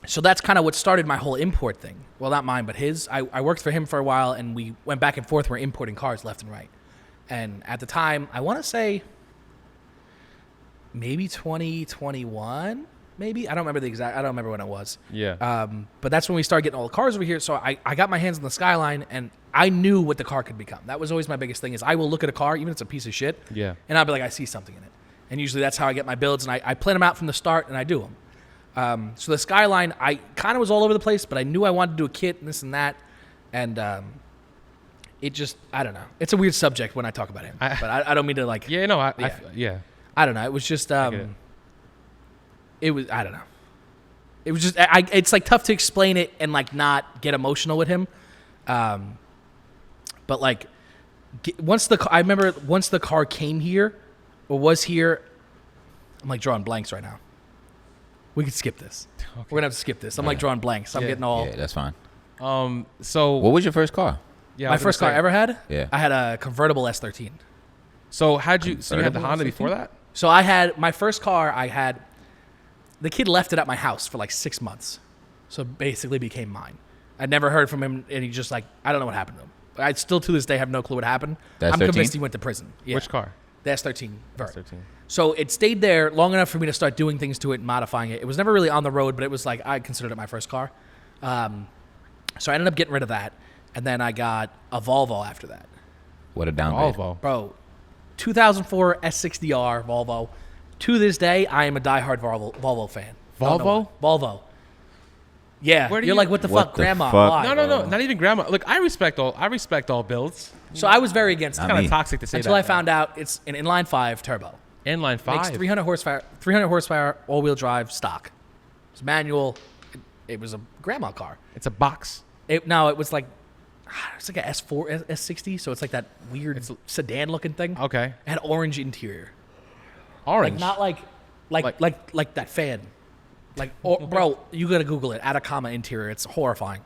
so that's kind of what started my whole import thing. Well, not mine, but his. I worked for him for a while, and we went back and forth. We're importing cars left and right. And at the time, I want to say maybe 2021, maybe. I don't remember when it was. Yeah. But that's when we started getting all the cars over here. So I got my hands on the Skyline, and I knew what the car could become. That was always my biggest thing is I will look at a car, even if it's a piece of shit, and I'll be like, I see something in it. And usually that's how I get my builds, and I plan them out from the start, and I do them. So the Skyline, I kind of was all over the place, but I knew I wanted to do a kit and this and that. And it just, I don't know. It's a weird subject when I talk about him. But I don't mean to like... Yeah, no, I don't know. It was just... It was, I don't know. It was just, it's like tough to explain it and like not get emotional with him. But like, I remember once the car came here or was here, I'm like drawing blanks right now. We could skip this. Okay. We're going to have to skip this. I'm like drawing blanks. I'm getting all... Yeah, that's fine. So... What was your first car? Yeah, my first car I ever had? Yeah. I had a convertible S13. So you had the Honda before that? So I had, my first car the kid left it at my house for like 6 months. So it basically became mine. I'd never heard from him, and he just like, I don't know what happened to him. I still to this day have no clue what happened. I'm convinced he went to prison. Yeah. Which car? The S13 Vert. S13. So it stayed there long enough for me to start doing things to it and modifying it. It was never really on the road, but it was like, I considered it my first car. So I ended up getting rid of that. And then I got a Volvo after that. What a downgrade. Volvo. Bro, 2004 S60R Volvo. To this day, I am a diehard Volvo fan. Volvo. Yeah, you're like, what the fuck, grandma? Why? No, not even grandma. Look, I respect all builds. So I was very against it. It's kind of toxic to say until that. I found out it's an inline 5 turbo. Inline 5. Makes 300 horsepower, all-wheel drive, stock. It's manual. It was a grandma car. It's a box. It was like it's like a S4, S60, so it's like that weird sedan-looking thing. Okay. It had orange interior. Orange. Like not like that fan. Bro, you gotta Google it. Atacama interior. It's horrifying.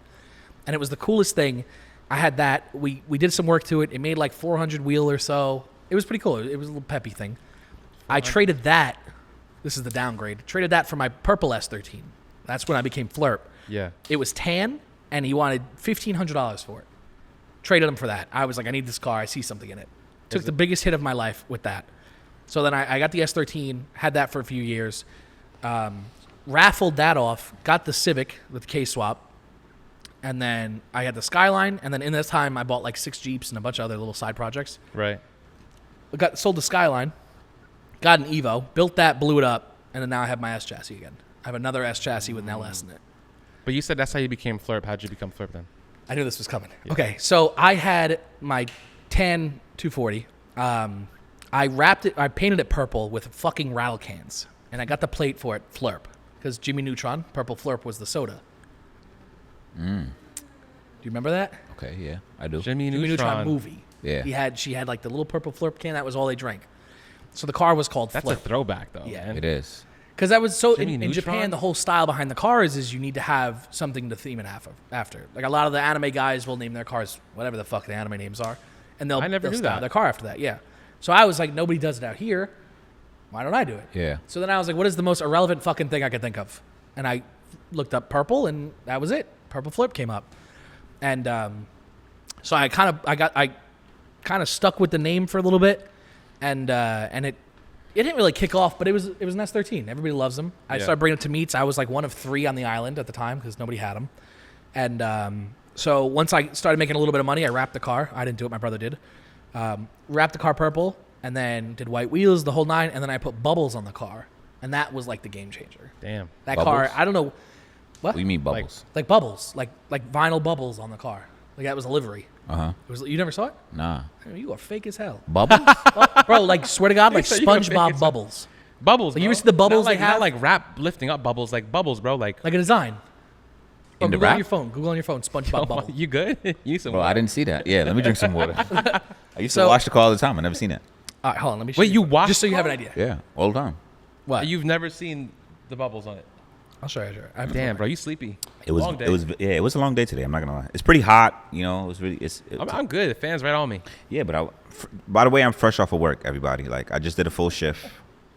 And it was the coolest thing. I had that. We did some work to it. It made like 400 wheel or so. It was pretty cool. It was a little peppy thing. I traded that. This is the downgrade. Traded that for my purple S13. That's when I became Flurp. Yeah. It was tan, and he wanted $1,500 for it. Traded him for that. I was like, I need this car. I see something in it. Took the biggest hit of my life with that. So then I got the S13, had that for a few years, raffled that off, got the Civic with K-Swap, and then I had the Skyline, and then in this time I bought like 6 Jeeps and a bunch of other little side projects. Right. Sold the Skyline, got an Evo, built that, blew it up, and then now I have my S chassis again. I have another S chassis with an LS in it. But you said that's how you became Flurp. How'd you become Flurp then? I knew this was coming. Yeah. Okay, so I had my tan 240. I painted it purple with fucking rattle cans, and I got the plate for it Flurp, because Jimmy Neutron, Purple Flurp, was the soda. Do you remember that? Okay, yeah, I do. Jimmy Neutron movie. Yeah. She had like the little purple Flurp can. That was all they drank. So the car was called That's Flurp. a throwback, though. Yeah, man. It is. Because that was so Jimmy in Japan, the whole style behind the cars is you need to have something to theme it after. Like a lot of the anime guys will name their cars whatever the fuck the anime names are, and they'll knew style that. their car after that. Yeah. So I was like, nobody does it out here. Why don't I do it? Yeah. So then I was like, what is the most irrelevant fucking thing I could think of? And I looked up purple, and that was it. Purple Flurp came up, and so I kind of stuck with the name for a little bit, and it didn't really kick off, but it was an S13. Everybody loves them. I started bringing it to meets. I was like one of 3 on the island at the time because nobody had them, and so once I started making a little bit of money, I wrapped the car. I didn't do it. My brother did. Wrapped the car purple, and then did white wheels, the whole 9, and then I put bubbles on the car, and that was like the game changer. Damn. That Bubbles? car, I don't know. What do you mean bubbles? Like bubbles, like vinyl bubbles on the car. Like that was a livery. You never saw it? Nah. I mean, you are fake as hell, Bubbles? bro. Like swear to God, like So you are fake SpongeBob as- bubbles, Bubbles. Like, you bro. ever see the bubbles not like, they have? Not like rap lifting up bubbles, like bubbles, bro. Like like a design. In the Google on wrap? your phone. Google on your phone. SpongeBob bubble. you good? You need some Bro, water. I didn't see that. Yeah, let me drink some water. I used to So- watch the car all the time. I never seen it. All right, hold on. Let me. Wait, show you watched just so you the have an car? idea. Yeah, all the time. What? You've never seen the bubbles on it. I'll show you. I have a Damn, phone. bro, you sleepy. It was. Long day. It was a long day today. I'm not gonna lie. It's pretty hot. You know, it was really. I'm good. The fan's right on me. Yeah, but by the way, I'm fresh off of work. Everybody, like, I just did a full shift.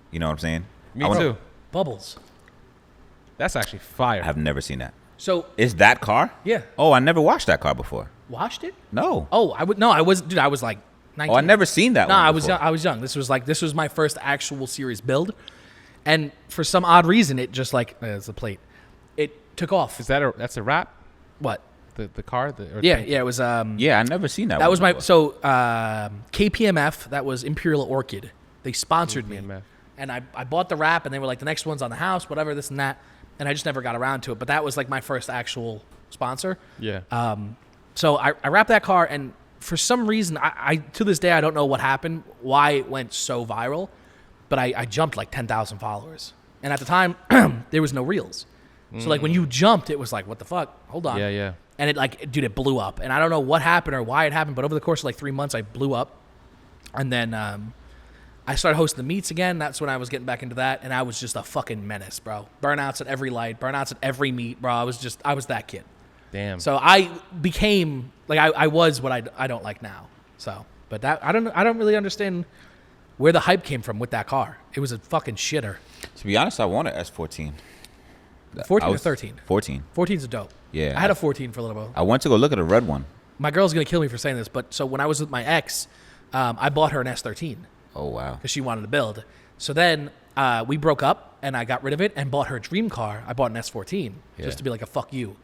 You know what I'm saying? Me too. Bubbles. That's actually fire. I have never seen that. So Is that car? yeah, Oh, I never watched that car before. watched it. No. Oh, I would. No, I was. Dude, I was like 19. Oh, I never seen that. No, one I was before. young. I was young. This was my first actual series build, and for some odd reason, it just like it's a plate. It took off. That's a wrap? What? The car? Yeah, it was. Yeah, I never seen that. that one was my before. KPMF. That was Imperial Orchid. They sponsored me, KPMF. and I bought the wrap, and they were like the next one's on the house, whatever, this and that, and I just never got around to it. But that was like my first actual sponsor. Yeah. So I wrapped that car, and for some reason, I to this day I don't know what happened, why it went so viral, but I jumped like 10,000 followers, and at the time there was no reels, so like when you jumped, it was like, what the fuck? Hold on. Yeah. And it like, dude, it blew up, and I don't know what happened or why it happened, but over the course of like 3 months, I blew up, and then I started hosting the meets again. That's when I was getting back into that, and I was just a fucking menace, bro. Burnouts at every light, burnouts at every meet, bro. I was that kid. Damn. So I became like I was what I don't like now. So, but that I don't really understand where the hype came from with that car. It was a fucking shitter. To be honest, I wanted S14. 14 or 13? 14. 14's a dope. Yeah. I had a 14 for a little bit. I went to go look at a red one. My girl's gonna kill me for saying this, but so when I was with my ex, I bought her an S13 Oh wow. because she wanted to build. So then we broke up, and I got rid of it and bought her a dream car. I bought an S14 Yeah. just to be like a fuck you.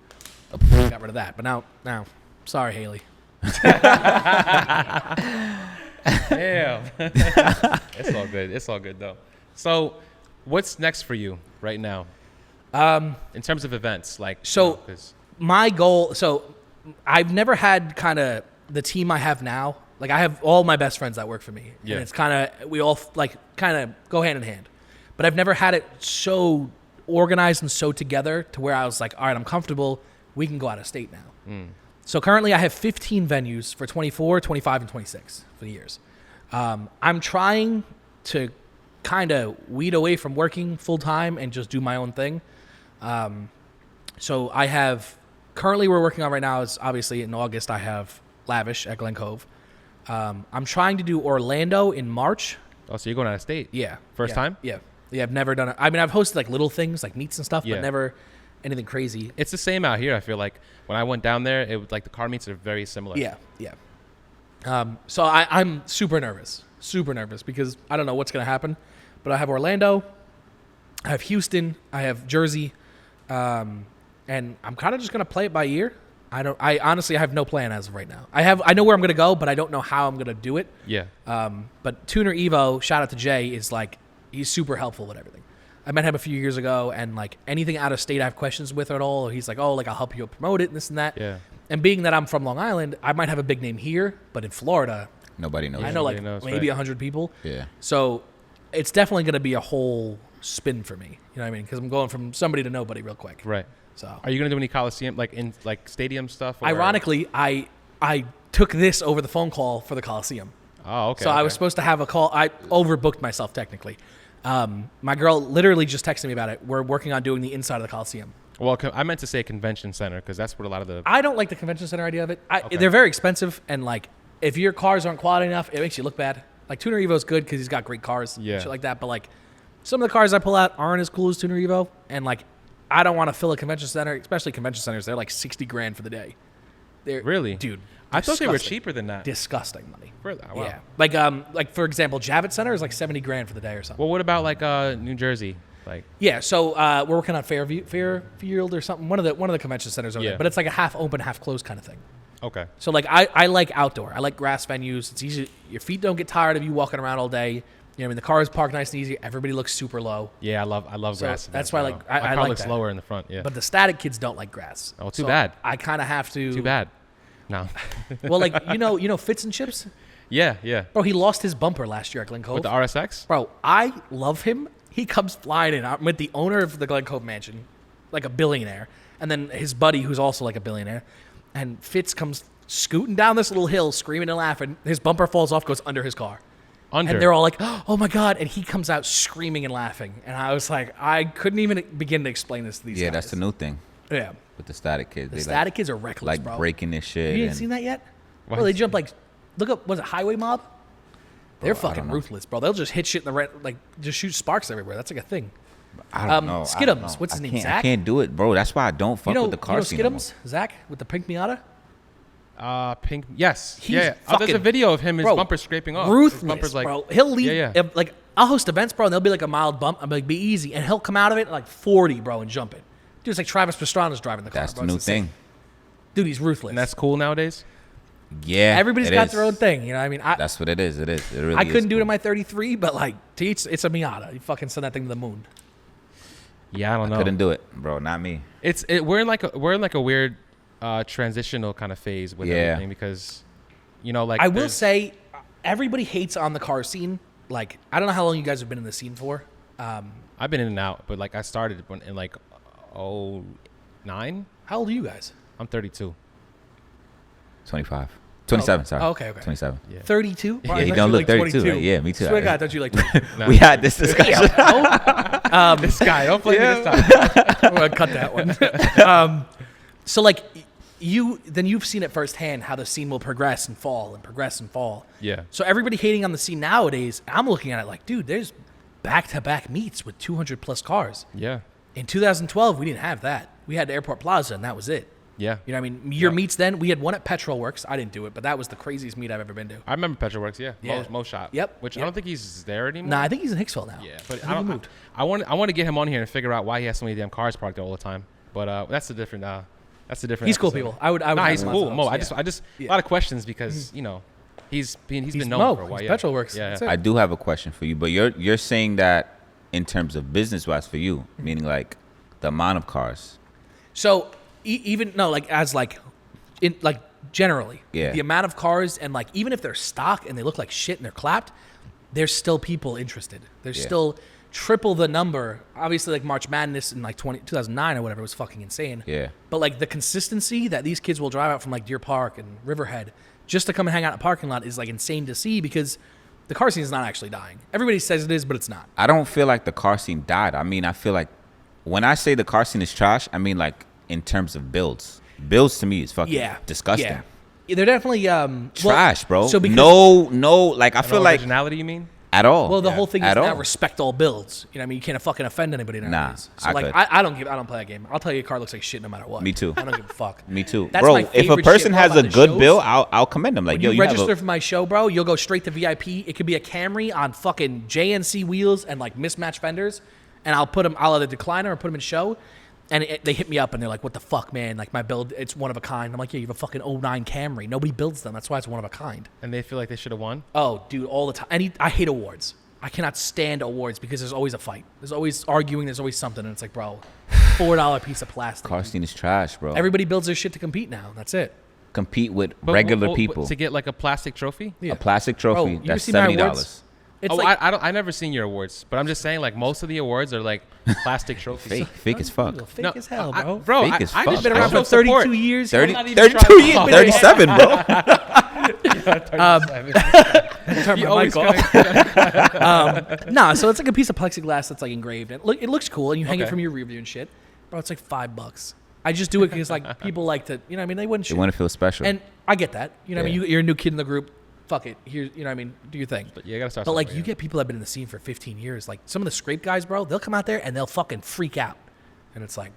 Got rid of that, but now, sorry, Haley. Damn. It's all good. It's all good though. So, what's next for you right now? In terms of events, like So- you know, 'cause- My goal, so I've never had kind of the team I have now Like I have all my best friends that work for me, and it's kind of we all like kind of go hand in hand. But I've never had it so organized and so together to where I was like, all right, I'm comfortable. We can go out of state now. So currently I have 15 venues for 24, 25, and 26 for the years. I'm trying to kind of weed away from working full time and just do my own thing. So I have, currently we're working on right now is obviously in August I have Lavish at Glen Cove. I'm trying to do Orlando in March. Oh, so you're going out of state? Yeah. First time? Yeah. Yeah, I've never done it. I mean, I've hosted like little things like meets and stuff, but never anything crazy. It's the same out here. I feel like when I went down there, it was like the car meets are very similar. Yeah. So I'm super nervous because I don't know what's going to happen, but I have Orlando, I have Houston, I have Jersey, and I'm kind of just going to play it by ear. I honestly have no plan as of right now. I know where I'm going to go, but I don't know how I'm going to do it. Yeah. But Tuner Evo, shout out to Jay, is like, he's super helpful with everything. I met him a few years ago, and like anything out of state I have questions with at all, he's like, oh, like I'll help you promote it and this and that. Yeah. And being that I'm from Long Island, I might have a big name here, but in Florida, nobody knows. I know like maybe 100 people. Yeah. So it's definitely going to be a whole spin for me. You know what I mean? Because I'm going from somebody to nobody real quick. Right. So are you going to do any Coliseum, like in like stadium stuff? Or? Ironically, I took this over the phone call for the Coliseum. Oh, okay. So I was supposed to have a call. I overbooked myself technically. My girl literally just texted me about it. We're working on doing the inside of the Coliseum. Well, I meant to say convention center because that's what a lot of the... I don't like the convention center idea of it. They're very expensive, and like if your cars aren't quality enough, it makes you look bad. Like Tuner Evo's good because he's got great cars, and shit like that. But like some of the cars I pull out aren't as cool as Tuner Evo, and like I don't want to fill a convention center, especially convention centers. They're like $60,000 for the day. They're really, dude. I thought they were cheaper than that. Disgusting money. Really? Wow. Yeah, like for example, Javits Center is like $70,000 for the day or something. Well, what about like New Jersey? Like so we're working on Fairfield or something. One of the convention centers over there, but it's like a half open, half closed kind of thing. Okay. So like I like outdoor. I like grass venues. It's easy. Your feet don't get tired of you walking around all day. You know what I mean? The car is parked nice and easy. Everybody looks super low. Yeah, I love so grass. That's why my car like looks that. lower in the front. Yeah. But the static kids don't like grass. Oh, too bad. I kind of have to. Too bad. No. Well, like you know Fitz and Chips. Yeah. Bro, he lost his bumper last year at Glen Cove. With the RSX. Bro, I love him. He comes flying in. I'm with the owner of the Glen Cove mansion, like a billionaire, and then his buddy who's also like a billionaire, and Fitz comes scooting down this little hill, screaming and laughing. His bumper falls off, goes under his car. And they're all like, oh my God. And he comes out screaming and laughing. And I was like, I couldn't even begin to explain this to these guys. Yeah, that's the new thing. Yeah. With the static kids. The static kids are reckless, like bro. Like breaking this shit. You ain't seen that yet? Bro, they jump like, look up, was it Highway Mob? They're fucking ruthless, bro. They'll just hit shit in the like just shoot sparks everywhere. That's like a thing. I don't know. Skiddums. What's his name? Zach? I can't do it, bro. That's why I don't fuck with the car scene. Skiddums? Zach with the pink Miata? Pink. Yes. He's yeah. There's a video of him. His bumper scraping off. Ruthless, his bumper's like, bro. He'll leave. Yeah. Like I'll host events, bro, and there'll be like a mild bump. I'm like, be easy, and he'll come out of it at like 40, bro, and jump it. Dude, it's like Travis Pastrana's driving the car. That's bro. the new thing. Dude, he's ruthless. And that's cool nowadays. Yeah, everybody's got their own thing. You know what I mean? That's what it is. It is. It really I couldn't do cool. it in my 33, but like, it's a Miata. You fucking send that thing to the moon. Yeah, I don't know. Couldn't do it, bro. Not me. We're in like a weird transitional kind of phase with everything because, you know, like I will say, everybody hates on the car scene. Like, I don't know how long you guys have been in the scene for. I've been in and out, but like I started in like 2009. How old are you guys? I'm 32. 25. 27, sorry. Oh, okay. 27. Yeah. 32? Yeah, you don't look 32. Right? Yeah, me too. Swear to God, don't you like 22? We had this discussion. This guy, don't play me this time. I'm going to cut that one. So, like, you've seen it firsthand how the scene will progress and fall and progress and fall. Yeah. So everybody hating on the scene nowadays, I'm looking at it like, dude, there's back-to-back meets with 200-plus cars. Yeah. In 2012, we didn't have that. We had Airport Plaza, and that was it. Yeah. You know what I mean? Your meets then, we had one at Petrol Works. I didn't do it, but that was the craziest meet I've ever been to. I remember Petrol Works, yeah. Mo Shop. Yep. Which I don't think he's there anymore. Nah, I think he's in Hicksville now. Yeah, but I want to get him on here and figure out why he has so many damn cars parked there all the time. But that's a different. He's episode. Cool, people. I would. Nah, he's cool. Mo, I just a lot of questions because you know he's been known for a while. Yeah. Petrol Works. Yeah. I do have a question for you, but you're saying that in terms of business wise for you, meaning like the amount of cars. So even no, like as like in like generally. Yeah. The amount of cars and like even if they're stock and they look like shit and they're clapped, there's still people interested. There's still triple the number. Obviously, like March Madness in like 2009 or whatever was fucking insane. Yeah. But like the consistency that these kids will drive out from like Deer Park and Riverhead just to come and hang out in a parking lot is like insane to see because the car scene is not actually dying. Everybody says it is, but it's not. I don't feel like the car scene died. I mean, I feel like when I say the car scene is trash, I mean like in terms of builds. Builds to me is fucking disgusting. Yeah. They're definitely trash, bro. So because no, like I feel like originality, you mean? At all. Well, the whole thing is now respect all builds. You know what I mean? You can't fucking offend anybody nowadays. Nah, so I don't play that game. I'll tell you a car looks like shit no matter what. Me too. I don't give a fuck. Me too. That's bro, if a person has a good build, I'll commend them. Like, when you register for my show, bro, you'll go straight to VIP. It could be a Camry on fucking JNC wheels and like mismatched fenders, and I'll either decline or put them in show. And they hit me up and they're like, "What the fuck, man? Like my build, it's one of a kind." I'm like, "Yeah, you have a fucking 09 Camry. Nobody builds them. That's why it's one of a kind." And they feel like they should have won. Oh, dude, all the time. I hate awards. I cannot stand awards because there's always a fight. There's always arguing. There's always something, and it's like, bro, $4 piece of plastic. Car scene is trash, bro. Everybody builds their shit to compete now. That's it. Compete with regular people to get like a plastic trophy. Yeah. A plastic trophy. Bro, that's $70. I never seen your awards, but I'm just saying like most of the awards are like plastic trophies. Fake as fuck. Fake as hell, bro. Fake as fuck. I've been around for 32 years. 32 years. 37, bro. Turn my mic off. So it's like a piece of plexiglass that's like engraved. It looks cool, and you hang it from your rear view and shit. Bro, it's like $5. I just do it because like people like to, you know what I mean? They wouldn't. They want to feel special. And I get that. You know what I mean? You're a new kid in the group. Fuck it. Here, you know what I mean? Do your thing. But you gotta start. But like you get people that have been in the scene for 15 years. Like some of the scrape guys, bro, they'll come out there and they'll fucking freak out. And it's like,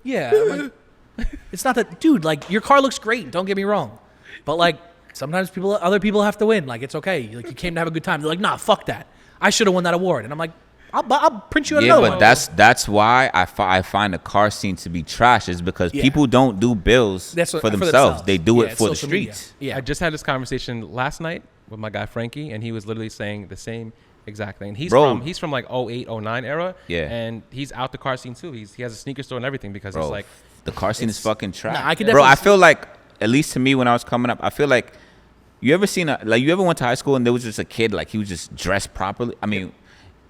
yeah. I'm like, it's not that, dude, like your car looks great. Don't get me wrong. But like sometimes other people have to win. Like it's okay. Like you came to have a good time. They're like, nah, fuck that. I should have won that award. And I'm like, I'll print you another one. Yeah, but that's why I find the car scene to be trash is because people don't do bills for themselves. They do it for the streets. Yeah. I just had this conversation last night with my guy Frankie, and he was literally saying the same exact thing. He's from like 08, 09 era. Yeah. And he's out the car scene too. He has a sneaker store and everything because it's like the car scene is fucking trash. Nah, I feel like, at least to me when I was coming up, I feel like you ever went to high school and there was just a kid like he was just dressed properly. I mean,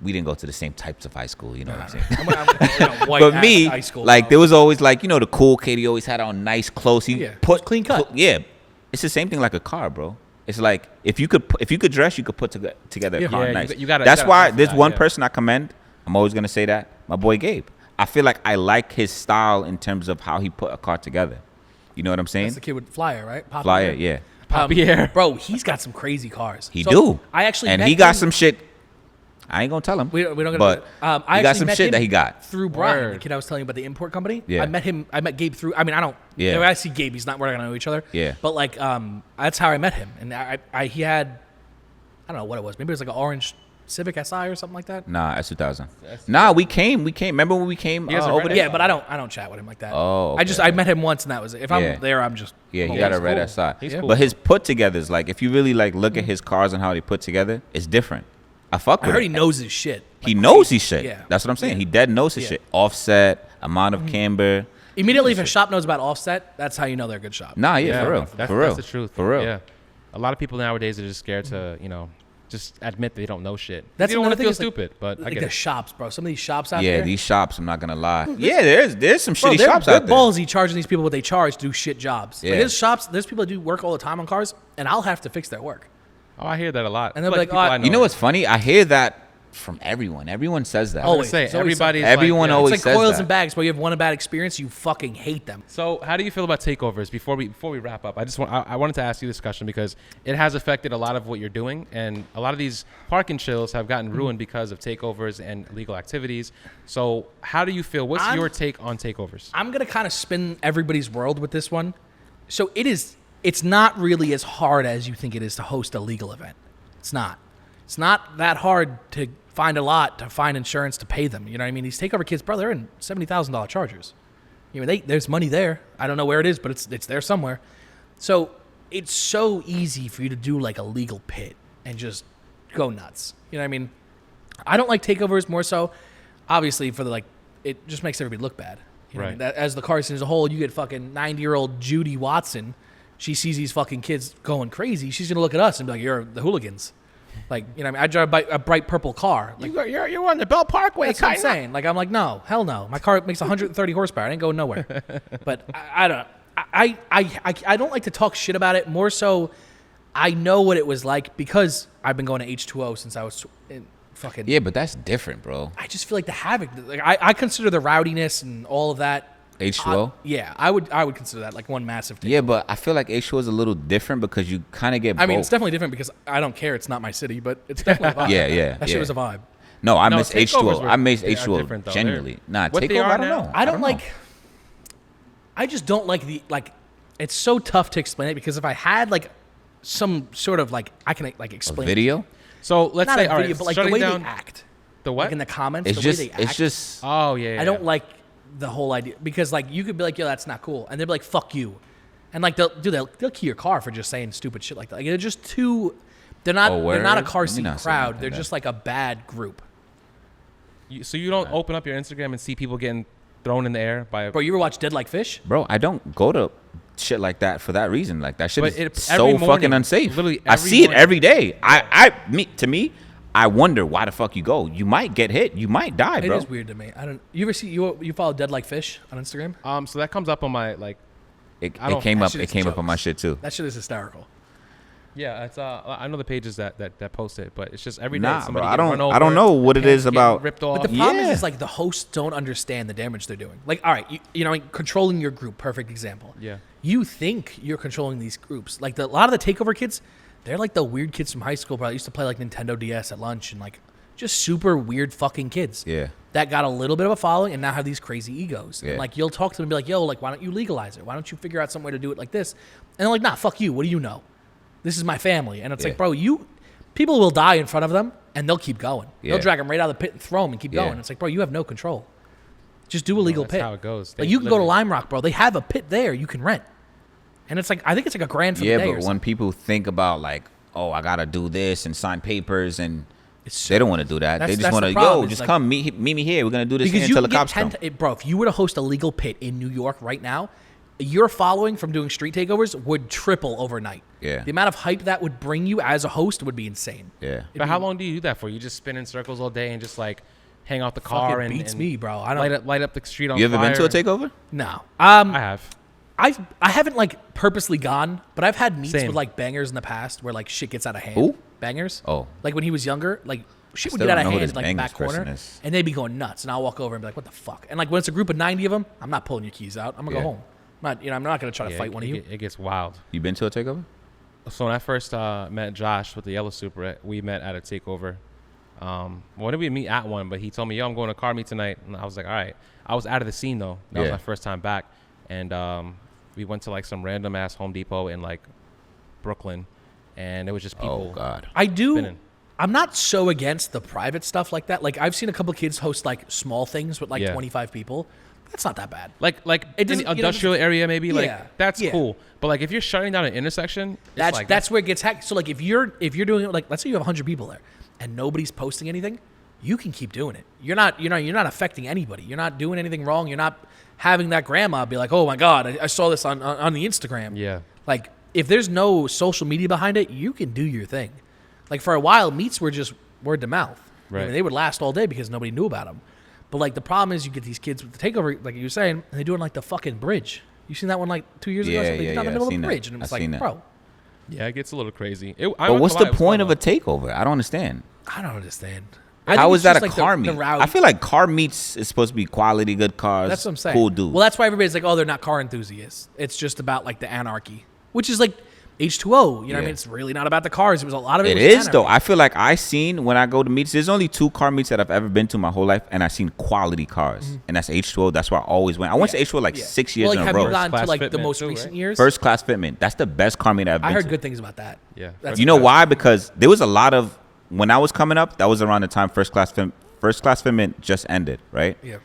we didn't go to the same types of high school, you know what I'm saying? But me, high school, like there was always like, you know, the cool kid, he always had on nice clothes. He put clean cut. It's the same thing like a car, bro. It's like if you could dress, you could put together a car nice. That's why there's one person I commend. I'm always gonna say that, my boy Gabe. I feel like I like his style in terms of how he put a car together. You know what I'm saying? That's the kid with Flyer, right? Flyer, yeah. Pierre. Bro, he's got some crazy cars. He do. I actually and met he got him. some shit. I ain't gonna tell him. We don't get but I he got some shit that he got through Brian, the kid I was telling you about the import company. Yeah. I met Gabe through. I mean, I don't. Yeah. You know, I see Gabe. We're not gonna know each other. Yeah. But like, that's how I met him. And he had, I don't know what it was. Maybe it was like an orange Civic Si or something like that. Nah, S2000. Nah, we came. Remember when we came over there? Yeah, but I don't chat with him like that. Oh, okay. I met him once, and that was it. If I'm there, I'm just. Yeah, he got a red SI. He's cool. But his put togethers, like if you really like look at his cars and how they put together, it's different. I fuck with I heard him. he knows his shit. He knows his shit. Yeah. That's what I'm saying. He dead knows his shit. Offset, amount of camber. Immediately, if a shop knows about offset, that's how you know they're a good shop. Nah, yeah, for real. That's the truth. For real. Yeah. A lot of people nowadays are just scared to, you know, just admit they don't know shit. That's they don't want to another feel thing, stupid, but I like get the it. shops, bro. Some of these shops out there. Yeah, these shops, I'm not going to lie. Yeah, there's some shitty they're shops out there. ballsy charging these people what they charge to do shit jobs. Yeah. Like, there's people that do work all the time on cars, and I'll have to fix their work. Oh, I hear that a lot. And they'll be like, people I You know what's funny? I hear that from everyone. Everyone says that. Always. Say, It's always everyone always It's like says coils that. and bags, where you have one bad experience, you fucking hate them. So, how do you feel about takeovers? Before we wrap up, I wanted to ask you this question because it has affected a lot of what you're doing, and a lot of these park and chills have gotten ruined because of takeovers and illegal activities. So, how do you feel? What's your take on takeovers? I'm gonna kind of spin everybody's world with this one. So it's not really as hard as you think it is to host a legal event. It's not. It's not that hard to find a lot, to find insurance, to pay them. You know what I mean? These takeover kids, bro, they're in $70,000 chargers. You know, there's money there. I don't know where it is, but it's there somewhere. So it's so easy for you to do like a legal pit and just go nuts. You know what I mean? I don't like takeovers more so, obviously, for it just makes everybody look bad. You know what I mean? As the car scene as a whole, you get fucking 90-year-old Judy Watson she sees these fucking kids going crazy, she's gonna look at us and be like, "You're the hooligans." Like, you know, I drive a bright purple car. Like, you're on the Bell Parkway. That's what I'm saying. Like, I'm like, no, hell no. My car makes 130 horsepower. I ain't going nowhere. But I don't like to talk shit about it. More so, I know what it was like because I've been going to H2O since I was in fucking. Yeah, but that's different, bro. I just feel like the havoc. Like, I consider the rowdiness and all of that. H2O? Yeah, I would consider that like one massive thing. Yeah, but I feel like H2O is a little different because you kind of get both. I mean, it's definitely different because I don't care. It's not my city, but it's definitely a vibe. Yeah. That shit was a vibe. No, I miss H2O. I miss different, H2O though. genuinely. Nah, What they Takeover, are I don't now? know. I don't like. I just don't like the like. It's so tough to explain it because if I had like some sort of like I can like explain video. So let's not say, a all video, right, but like shutting the way down they act. The what? Like in the comments, It's the just way they act. it's just Oh yeah. I don't like the whole idea because like you could be like, yo, that's not cool, and they'd be like, fuck you, and like they'll key your car for just saying stupid shit like that. Like they're just too. They're not a car Let me seat not say crowd. nothing They're like just like a bad group. So you don't open up your Instagram and see people getting thrown in the air by. Bro, you ever watch Dead Like Fish? Bro, I don't go to shit like that for that reason. Like that shit But is every so morning, fucking unsafe. literally I every see it morning. every day. To me, I wonder why the fuck you go. You might get hit. You might die, bro. It is weird to me. I don't. You ever see you follow Dead Like Fish on Instagram? So that comes up on my like. It don't- came that up. shit It is came up on my jokes. shit too. That shit is hysterical. Yeah, it's I know the pages that post it, but it's just every day. Nah, somebody bro. getting run I don't over, know what it pants is getting about. ripped off. But the problem Yeah. is like the hosts don't understand the damage they're doing. Like, all right, you know, like, controlling your group, perfect example. Yeah. You think you're controlling these groups. Like a lot of the takeover kids, they're like the weird kids from high school, bro. That used to play like Nintendo DS at lunch and like just super weird fucking kids. Yeah. That got a little bit of a following and now have these crazy egos. Yeah. And like you'll talk to them and be like, yo, like why don't you legalize it? Why don't you figure out some way to do it like this? And they're like, nah, fuck you. What do you know? This is my family. And it's Yeah. like, bro, people will die in front of them and they'll keep going. Yeah. They'll drag them right out of the pit and throw them and keep Yeah. going. It's like, bro, you have no control. Just do a legal that's pit. how it goes. Like you can go to Lime Rock, bro. They have a pit there you can rent. And it's like, I think it's like $1,000 for the day Yeah, or but something. when people think about like, oh, I gotta do this and sign papers, and It's they don't want to do that. They That's just want the to, problem, yo, is just like- come meet me here. We're gonna do this here because you until can the get cops come. bro, if you were to host a legal pit in New York right now, your following from doing street takeovers would triple overnight. Yeah. The amount of hype that would bring you as a host would be insane. Yeah. But how long do you do that for? You just spin in circles all day and just like hang out the car Fucking and beats and me, bro. I don't. light up the street on You ever fire. been to a takeover? No. I have. I haven't like purposely gone, but I've had meets Same. with like bangers in the past where like shit gets out of hand. Who? Bangers? Oh. Like when he was younger, like shit would still get out don't of know who hand this in like the Bangers back corner, person is. and they'd be going nuts, and I'll walk over and be like, "What the fuck?" And like when it's a group of 90 of them, I'm not pulling your keys out. I'm gonna Yeah. go home. I'm not gonna try to Yeah, fight one of you. It gets wild. You been to a takeover? So when I first met Josh with the Yellow Super, we met at a takeover. When did we meet at one? But he told me, yo, I'm going to car meet tonight. And I was like, all right. I was out of the scene, though. That was Yeah. my first time back. And we went to like some random ass Home Depot in like Brooklyn. And it was just people. Oh God. I do. spinning. I'm not so against the private stuff like that. Like I've seen a couple kids host like small things with like Yeah. 25 people. That's not that bad. Like It in doesn't- the you know, industrial area, maybe. Yeah, Like, that's yeah. cool. But like if you're shutting down an intersection, it's like, That's where it gets hacked. So like if you're doing it like let's say you have 100 people there and nobody's posting anything, you can keep doing it. You're not affecting anybody. You're not doing anything wrong. You're not having that grandma be like, "Oh my God, I saw this on the Instagram." Yeah. Like if there's no social media behind it, you can do your thing. Like for a while, meets were just word to mouth. I Right. mean, they would last all day because nobody knew about them. But like the problem is, you get these kids with the takeover, like you were saying, and they do it on, like the fucking bridge. You seen that one like 2 years ago? Yeah, They did it yeah, on the yeah, middle of seen the that. bridge, and it was I seen like, that. bro, Yeah, it gets a little crazy. But what's the point of a takeover? I don't understand. I don't understand. How is that a like car meet? I feel like car meets is supposed to be quality, good cars. That's what I'm saying. Cool dudes. Well, that's why everybody's like, oh, they're not car enthusiasts. It's just about like the anarchy, which is like H2O. You know what I Yeah. mean? It's really not about the cars. It was a lot of it. It was is anarchy. though. I feel like I seen when I go to meets. There's only 2 car meets that I've ever been to my whole life, and I seen quality cars, and that's H2O. That's where I always went. I went to H2O like 6 years well, like, in a have row. you gone to Class like the Fitment most too, recent right? years? First class Fitment. That's the best car meet I've been I heard to. good things about that. Yeah. That's You know why? Because there was a lot of when I was coming up. That was around the time First class Fitment just ended, right? Yeah.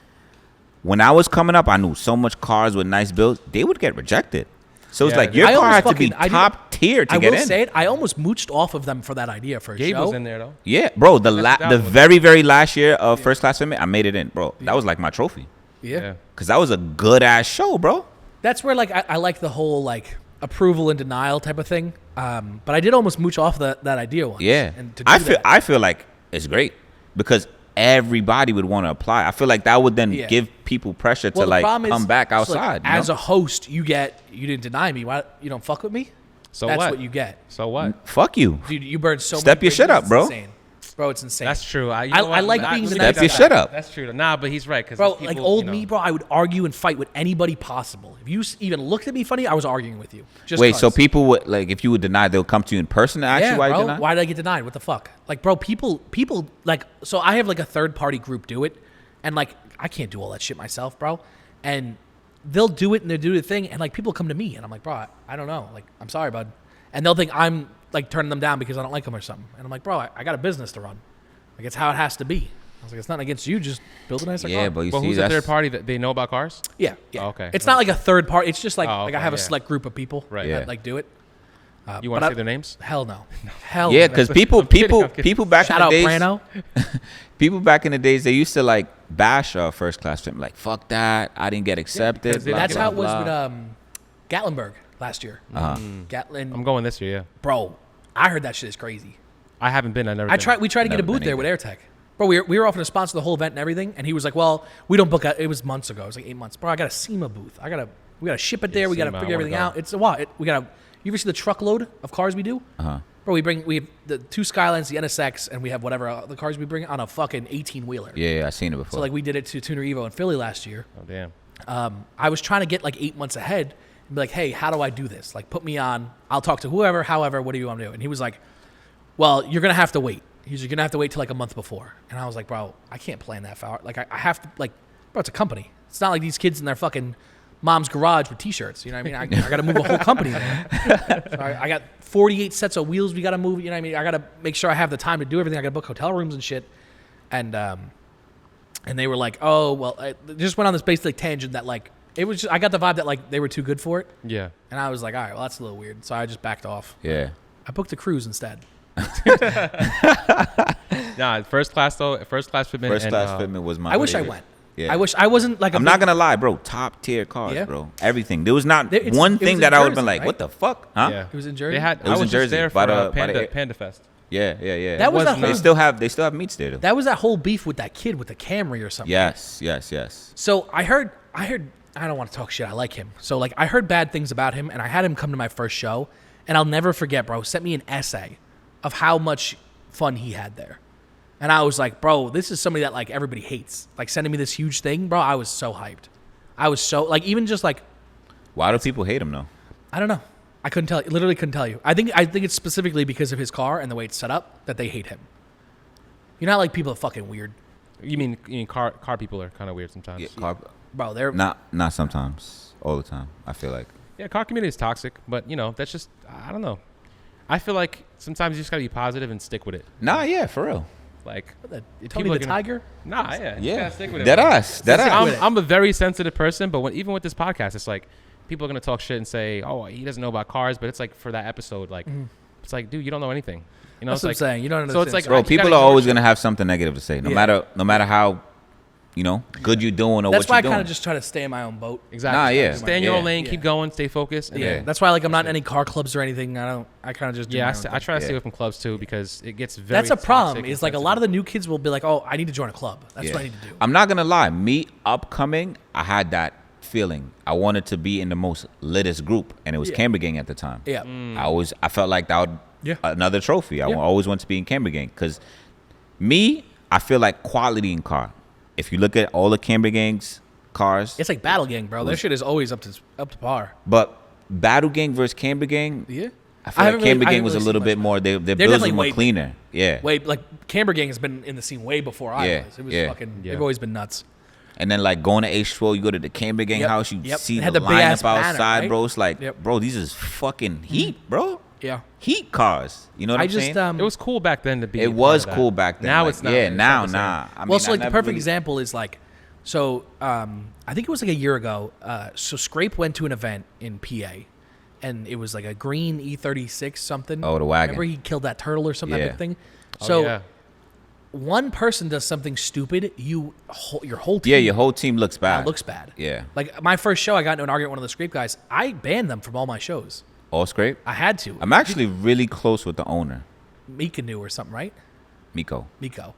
When I was coming up, I knew so much cars with nice builds. They would get rejected. So it's Yeah, like your I car almost had to be fucking- I did- top tier to I get will in. say it. I almost mooched off of them for that idea for a Gabe show. was in there though. Yeah, bro. The that the was- very very last year of First Class Fitment, I made it in, bro. That was like my trophy, Yeah. cause that was a good ass show, bro. That's where like I like the whole like approval and denial type of thing. But I did almost mooch off that idea once. Yeah. And I feel like it's great because everybody would want to apply. I feel like that would then give people pressure to like come back outside. As a host, you didn't deny me. Why you don't fuck with me? So that's what? what you get. So what? Fuck you. Dude, you burn so Step many your shit bridges, up, bro. It's insane. Bro, it's insane. That's true. I like being the Step your shit up. That's true. Nah, but he's right. Bro, like old me, bro, I would argue and fight with anybody possible. If you even looked at me funny, I was arguing with you. Wait, so people would, like, if you would deny, they'll come to you in person to ask you why you denied? Why did I get denied? What the fuck? Like, bro, people, like, so I have, like, a third-party group do it, and, like, I can't do all that shit myself, bro. And they'll do it, and they'll do the thing, and, like, people come to me, and I'm like, bro, I don't know. Like, I'm sorry, bud. And they'll think I'm, like, turning them down because I don't like them or something. And I'm like, bro, I got a business to run. Like, it's how it has to be. I was like, it's nothing against you. Just build a nicer car. Yeah, but you see, who's the third party that they know about cars? Yeah. Oh, okay. It's not like a third party. It's just like, Oh, I have a select group of people that, like, do it. You want to say their names? Hell no. Hell yeah, no. because people back Shout in out the days, Brano. people back in the days, they used to like bash first class Fitment. Like, fuck that, I didn't get accepted. because blah, That's blah, how it was blah. with Gatlinburg last year. Gatlin. I'm going this year. Yeah. Bro, I heard that shit is crazy. I haven't been. We tried to get a booth there with AirTech. Bro, we were offering to sponsor the whole event and everything, and he was like, "Well, we don't book it was months ago. It was like 8 months, bro. I got a SEMA booth. We gotta ship it there. We gotta SEMA, figure everything out. It's a lot. We gotta. You ever see the truckload of cars we do? Bro, we have the 2 Skylines, the NSX, and we have whatever the cars we bring on a fucking 18-wheeler. Yeah, I seen it before. So like we did it to Tuner Evo in Philly last year. Oh damn. I was trying to get like 8 months ahead and be like, hey, how do I do this? Like, put me on. I'll talk to whoever, however, what do you want to do? And he was like, well, you're going to have to wait. You're going to have to wait till like a month before. And I was like, bro, I can't plan that far. Like, I have to, like, bro, it's a company. It's not like these kids in their fucking mom's garage with T-shirts. You know what I mean? I got to move a whole company there. So I got 48 sets of wheels we got to move. You know what I mean? I got to make sure I have the time to do everything. I got to book hotel rooms and shit. And they were like, oh, well, they just went on this basic tangent that, like, it was just, I got the vibe that, like, they were too good for it. Yeah. And I was like, all right, well, that's a little weird. So I just backed off. Yeah. I booked a cruise instead. Nah, first class Fitment. First class Fitment was my. I wish I went. Yeah. I wish I wasn't like. I'm not gonna lie, bro. Top tier cars, bro. Everything. There was not It one thing that I would have been Jersey, like, right? what the fuck, huh? Yeah. It was in Jersey. It was in just Jersey, there by for the- Panda Fest. Yeah. That was that They whole, still have meets there though. that was that whole beef with that kid with the Camry or something. Yes. So I heard. I don't want to talk shit. I like him. So like I heard bad things about him, and I had him come to my first show, and I'll never forget, bro. Sent me an essay of how much fun he had there, and I was like, bro, this is somebody that like everybody hates. Like sending me this huge thing, bro. I was so hyped. I was so like even just like. Why do people hate him though? I don't know. I couldn't tell you. Literally couldn't tell you. I think it's specifically because of his car and the way it's set up that they hate him. You know how like people are fucking weird. You mean car people are kind of weird sometimes? Yeah, Bro, they're not sometimes. All the time. I feel like. Yeah, car community is toxic, but you know that's just I don't know. I feel like sometimes you just gotta be positive and stick with it. Nah, yeah, for real. Like you told me the Tiger. Nah, yeah, you Yeah. gotta stick with it. Dead ass. I'm a very sensitive person, but even with this podcast, it's like people are gonna talk shit and say, "Oh, he doesn't know about cars," but it's like for that episode, like it's like, dude, you don't know anything. You know, That's what I'm saying. You don't understand. So it's like, Bro, people are always gonna have something negative to say, no matter how, good you're doing or That's what why you're I doing. kind of just try to stay in my own boat. Exactly. Nah, yeah. Stay in your own Yeah. lane, keep going, stay focused. Yeah. That's why like I'm not in any car clubs or anything. I kind of just do my own I thing. try to stay away from clubs too because it gets very. That's a problem. toxic Is and like a lot of the new kids will be like, "Oh, I need to join a club. That's what I need to do." I'm not gonna lie. Me upcoming, I had that feeling. I wanted to be in the most littest group, and it was Camber Gang at the time. Yeah. I felt like that would another trophy. I always want to be in Camber Gang because I feel like quality in car. If you look at all the Camber Gang's cars, It's like Battle Gang, bro. Their shit is always up to par. but Battle Gang versus Camber Gang, Yeah. I feel like Camber Gang was a little bit more. Their builds definitely were more way cleaner. Yeah. Wait, like Camber Gang has been in the scene way before I was. It was fucking. Yeah. They've always been nuts. And then like going to H12, you go to the Camber Gang house, you see It had the the big-ass lineup banner, outside, right? bro. It's like, Yep. bro, these is fucking heat, bro. Yeah. Heat cars. You know what I'm saying? It was cool back then to be. It was cool back then. Now like, it's not. Yeah, It's now, not the same. nah. I mean, Well, so I like the never perfect really- example is like, so I think it was like a year ago. So Scrape went to an event in PA, and it was like a green E36 something. Oh, the wagon. Remember he killed that turtle or something? Yeah. That big thing. Oh, So yeah. one person does something stupid, your whole team. Yeah, your whole team looks bad. looks bad. Yeah. Like my first show, I got into an argument with one of the Scrape guys. I banned them from all my shows. All scrape? I had to. I'm actually really close with the owner. Mika knew or something, right? Miko.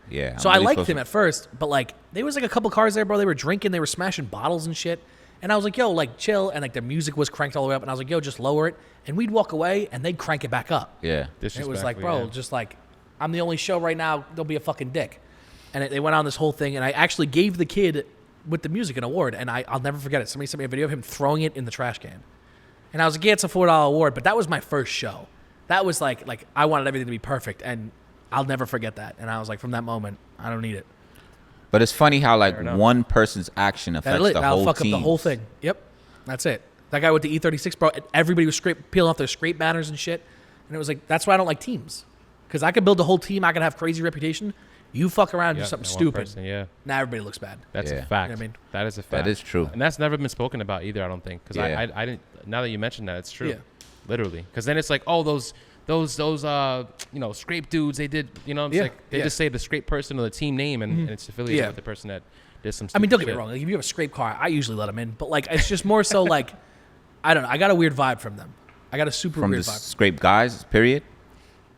Yeah. So I liked him at first, but like there was like a couple cars there, bro. They were drinking, they were smashing bottles and shit. And I was like, yo, like chill. And like the music was cranked all the way up. And I was like, yo, just lower it. And we'd walk away and they'd crank it back up. Yeah. And it was like, bro, just like, I'm the only show right now. Don't be a fucking dick. And they went on this whole thing. And I actually gave the kid with the music an award. And I'll never forget it. Somebody sent me a video of him throwing it in the trash can. And I was like, yeah, it's a $4 award. But that was my first show. That was like I wanted everything to be perfect. And I'll never forget that. And I was like, from that moment, I don't need it. But it's funny how like one person's action affects the whole fuck team. Up the whole thing. Yep, that's it. That guy with the E36, bro. Everybody was peeling off their scrape banners and shit. And it was like, that's why I don't like teams, because I could build a whole team. I could have crazy reputation. You fuck around, do something stupid. Now everybody looks bad. That's a fact. You know what I mean, that is a fact. That is true, and that's never been spoken about either. I don't think, because I didn't. Now that you mentioned that, it's true. Yeah. Literally, because then it's like, oh, those scrape dudes, they did, it's like they just say the scrape person or the team name and it's affiliated with the person that did some. I mean, don't get me wrong. Like, if you have a scrape car, I usually let them in, but like it's just more so like, I don't know. I got a weird vibe from them. I got a super weird vibe. From the scrape guys, period.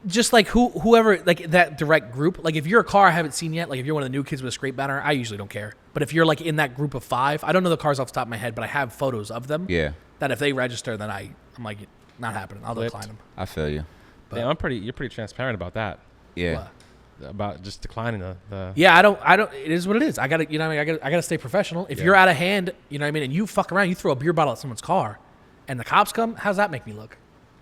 Just like whoever, like that direct group. Like if you're a car I haven't seen yet, like if you're one of the new kids with a scrape banner, I usually don't care. But if you're like in that group of 5, I don't know the cars off the top of my head, but I have photos of them. Yeah. That if they register, then I'm like, not happening. I'll decline them. I feel you. But yeah, you're pretty transparent about that. Yeah. About just declining the. Yeah, I don't. It is what it is. I gotta, I gotta stay professional. If you're out of hand, you know what I mean, and you fuck around, you throw a beer bottle at someone's car, and the cops come, how's that make me look?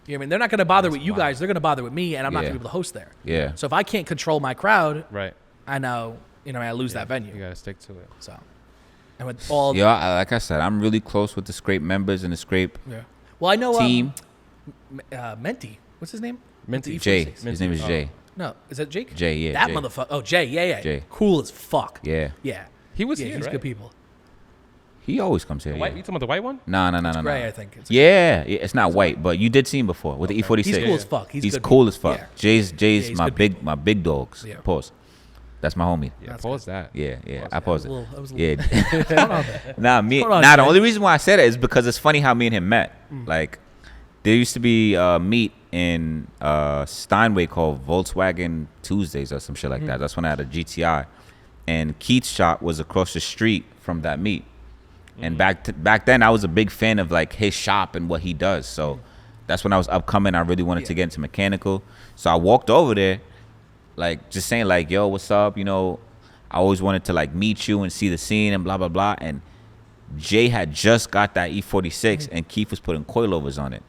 You know what I mean? They're not gonna bother with you guys. They're gonna bother with me, and I'm not gonna be able to host there. Yeah. So if I can't control my crowd, right, I know, I lose that venue. You gotta stick to it. So, and with all, like I said, I'm really close with the scrape members and the scrape. Yeah. Well, I know team. Menti. What's his name? Menti. Jay. His name is Jay. No, is that Jake? Jay, yeah. That Jay. motherfucker. Oh, Jay, yeah. Jay. Cool as fuck. Yeah. Yeah. He was here, he's right? good people. He always comes here. You talking about the white one? No. Gray, I think. It's not white, but you did see him before with the E46. He's cool as fuck. He's cool as fuck. Yeah. Jay's my big dogs. Yeah. Pause. That's my homie. Yeah, pause that. Yeah. I paused it. Yeah. The only reason why I said it is because it's funny how me and him met. Like, there used to be a meet in Steinway called Volkswagen Tuesdays or some shit like that. That's when I had a GTI. And Keith's shop was across the street from that meet. And back then, I was a big fan of like his shop and what he does. So that's when I was upcoming. I really wanted to get into mechanical. So I walked over there, like just saying like, yo, what's up? I always wanted to like meet you and see the scene and blah, blah, blah. And Jay had just got that E46 and Keith was putting coilovers on it.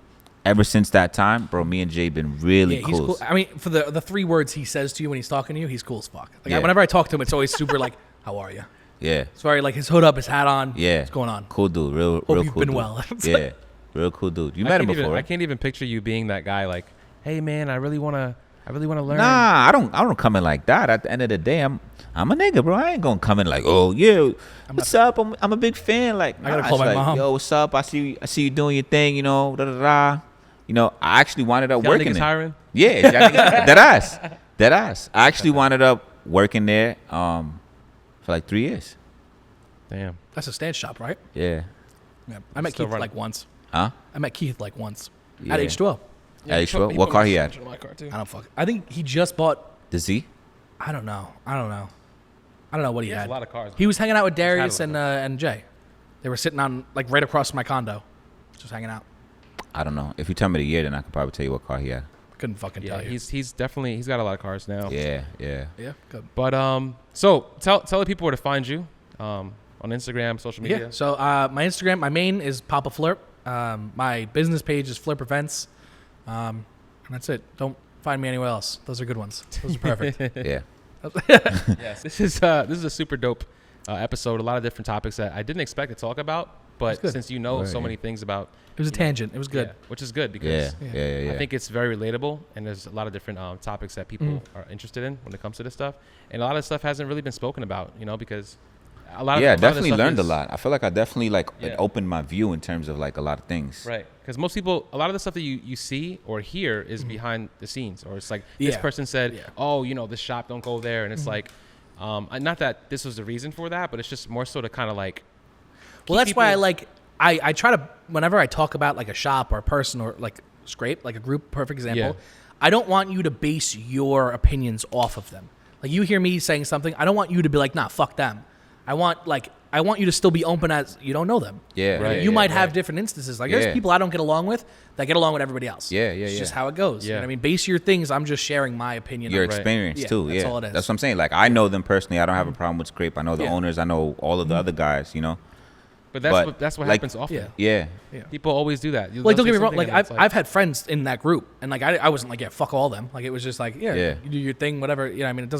Ever since that time, bro, me and Jay been really close. Cool. I mean, for the 3 words he says to you when he's talking to you, he's cool as fuck. Like whenever I talk to him, it's always super like, how are you? Yeah. It's very like his hood up, his hat on. Yeah. What's going on? Cool dude. Real Hope cool you've been dude. well. Yeah. Real cool dude. You met him before, right? I can't even picture you being that guy like, hey man, I really wanna learn. Nah, I don't come in like that. At the end of the day, I'm a nigga, bro. I ain't gonna come in like, oh yeah, what's up? I'm a big fan. Like, I gotta call my mom. Yo, what's up? I see you doing your thing. Da da da. I actually wound up working there. Hiring? Yeah, dead ass. I actually wound up working there for like 3 years. Damn. That's a stand shop, right? Yeah. I met Keith like once. Huh? I met Keith like once Yeah. at H2O. At H2O? What car he had? I don't fuck. I think he just bought The Z? I don't know what he had. A lot of cars. He was hanging out with Darius and Jay. They were sitting on like right across from my condo, just hanging out. I don't know. If you tell me the year, then I could probably tell you what car he had. Couldn't fucking tell you. He's got a lot of cars now. Yeah. Yeah, good. But so tell the people where to find you on Instagram, social media. Yeah. So my Instagram, my main is Papa Flurp. My business page is Flurp Events. And that's it. Don't find me anywhere else. Those are good ones. Those are perfect. Yeah. Yes. This is a super dope episode. A lot of different topics that I didn't expect to talk about, but since so many things about. It was a tangent. It was good. Yeah, which is good because yeah. I think it's very relatable, and there's a lot of different topics that people are interested in when it comes to this stuff, and a lot of stuff hasn't really been spoken about, because a lot of definitely learned a lot. I feel like I definitely it opened my view in terms of like a lot of things. Right, because most people, a lot of the stuff that you see or hear is behind the scenes, or it's like this person said, oh, this shop, don't go there, and it's like, not that this was the reason for that, but it's just more so to kind of like. Well, that's why I try to, whenever I talk about like a shop or a person or like Scrape, like a group, perfect example. Yeah. I don't want you to base your opinions off of them. Like you hear me saying something, I don't want you to be like, nah, fuck them. I want you to still be open as you don't know them. Yeah. Right. You might have different instances. Like there's people I don't get along with that get along with everybody else. It's just how it goes. Yeah. You know what I mean? Base your things. I'm just sharing my opinion. Your on it. experience too. That's all it is. That's what I'm saying. Like I know them personally. I don't have a problem with Scrape. I know the owners. I know all of the other guys. You know. But that's what happens often. Yeah. People always do that. Like don't get me wrong. Like I've had friends in that group, and like I wasn't like fuck all them. Like it was just like you do your thing, whatever. You know, I mean, it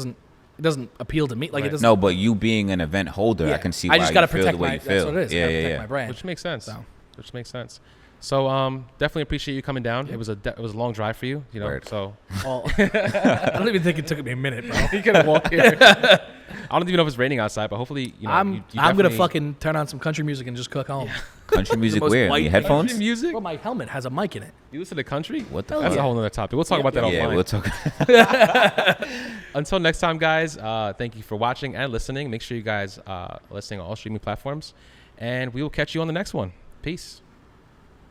doesn't appeal to me. Like it doesn't. No, but you being an event holder, I can see why I just gotta you feel protect the way you feel. That's what it is. Yeah. My brand. Which makes sense. So definitely appreciate you coming down. It was a long drive for you, you know. Word. So I don't even think it took me a minute, bro. You could walk here. I don't even know if it's raining outside, but hopefully, you know. I'm gonna fucking turn on some country music and just cook home. Country music where? On your headphones? Country music? Well, my helmet has a mic in it. You listen to country? What the? That's a whole other topic. We'll talk about that offline. Yeah, we'll talk. Until next time, guys. Thank you for watching and listening. Make sure you guys are listening on all streaming platforms, and we will catch you on the next one. Peace.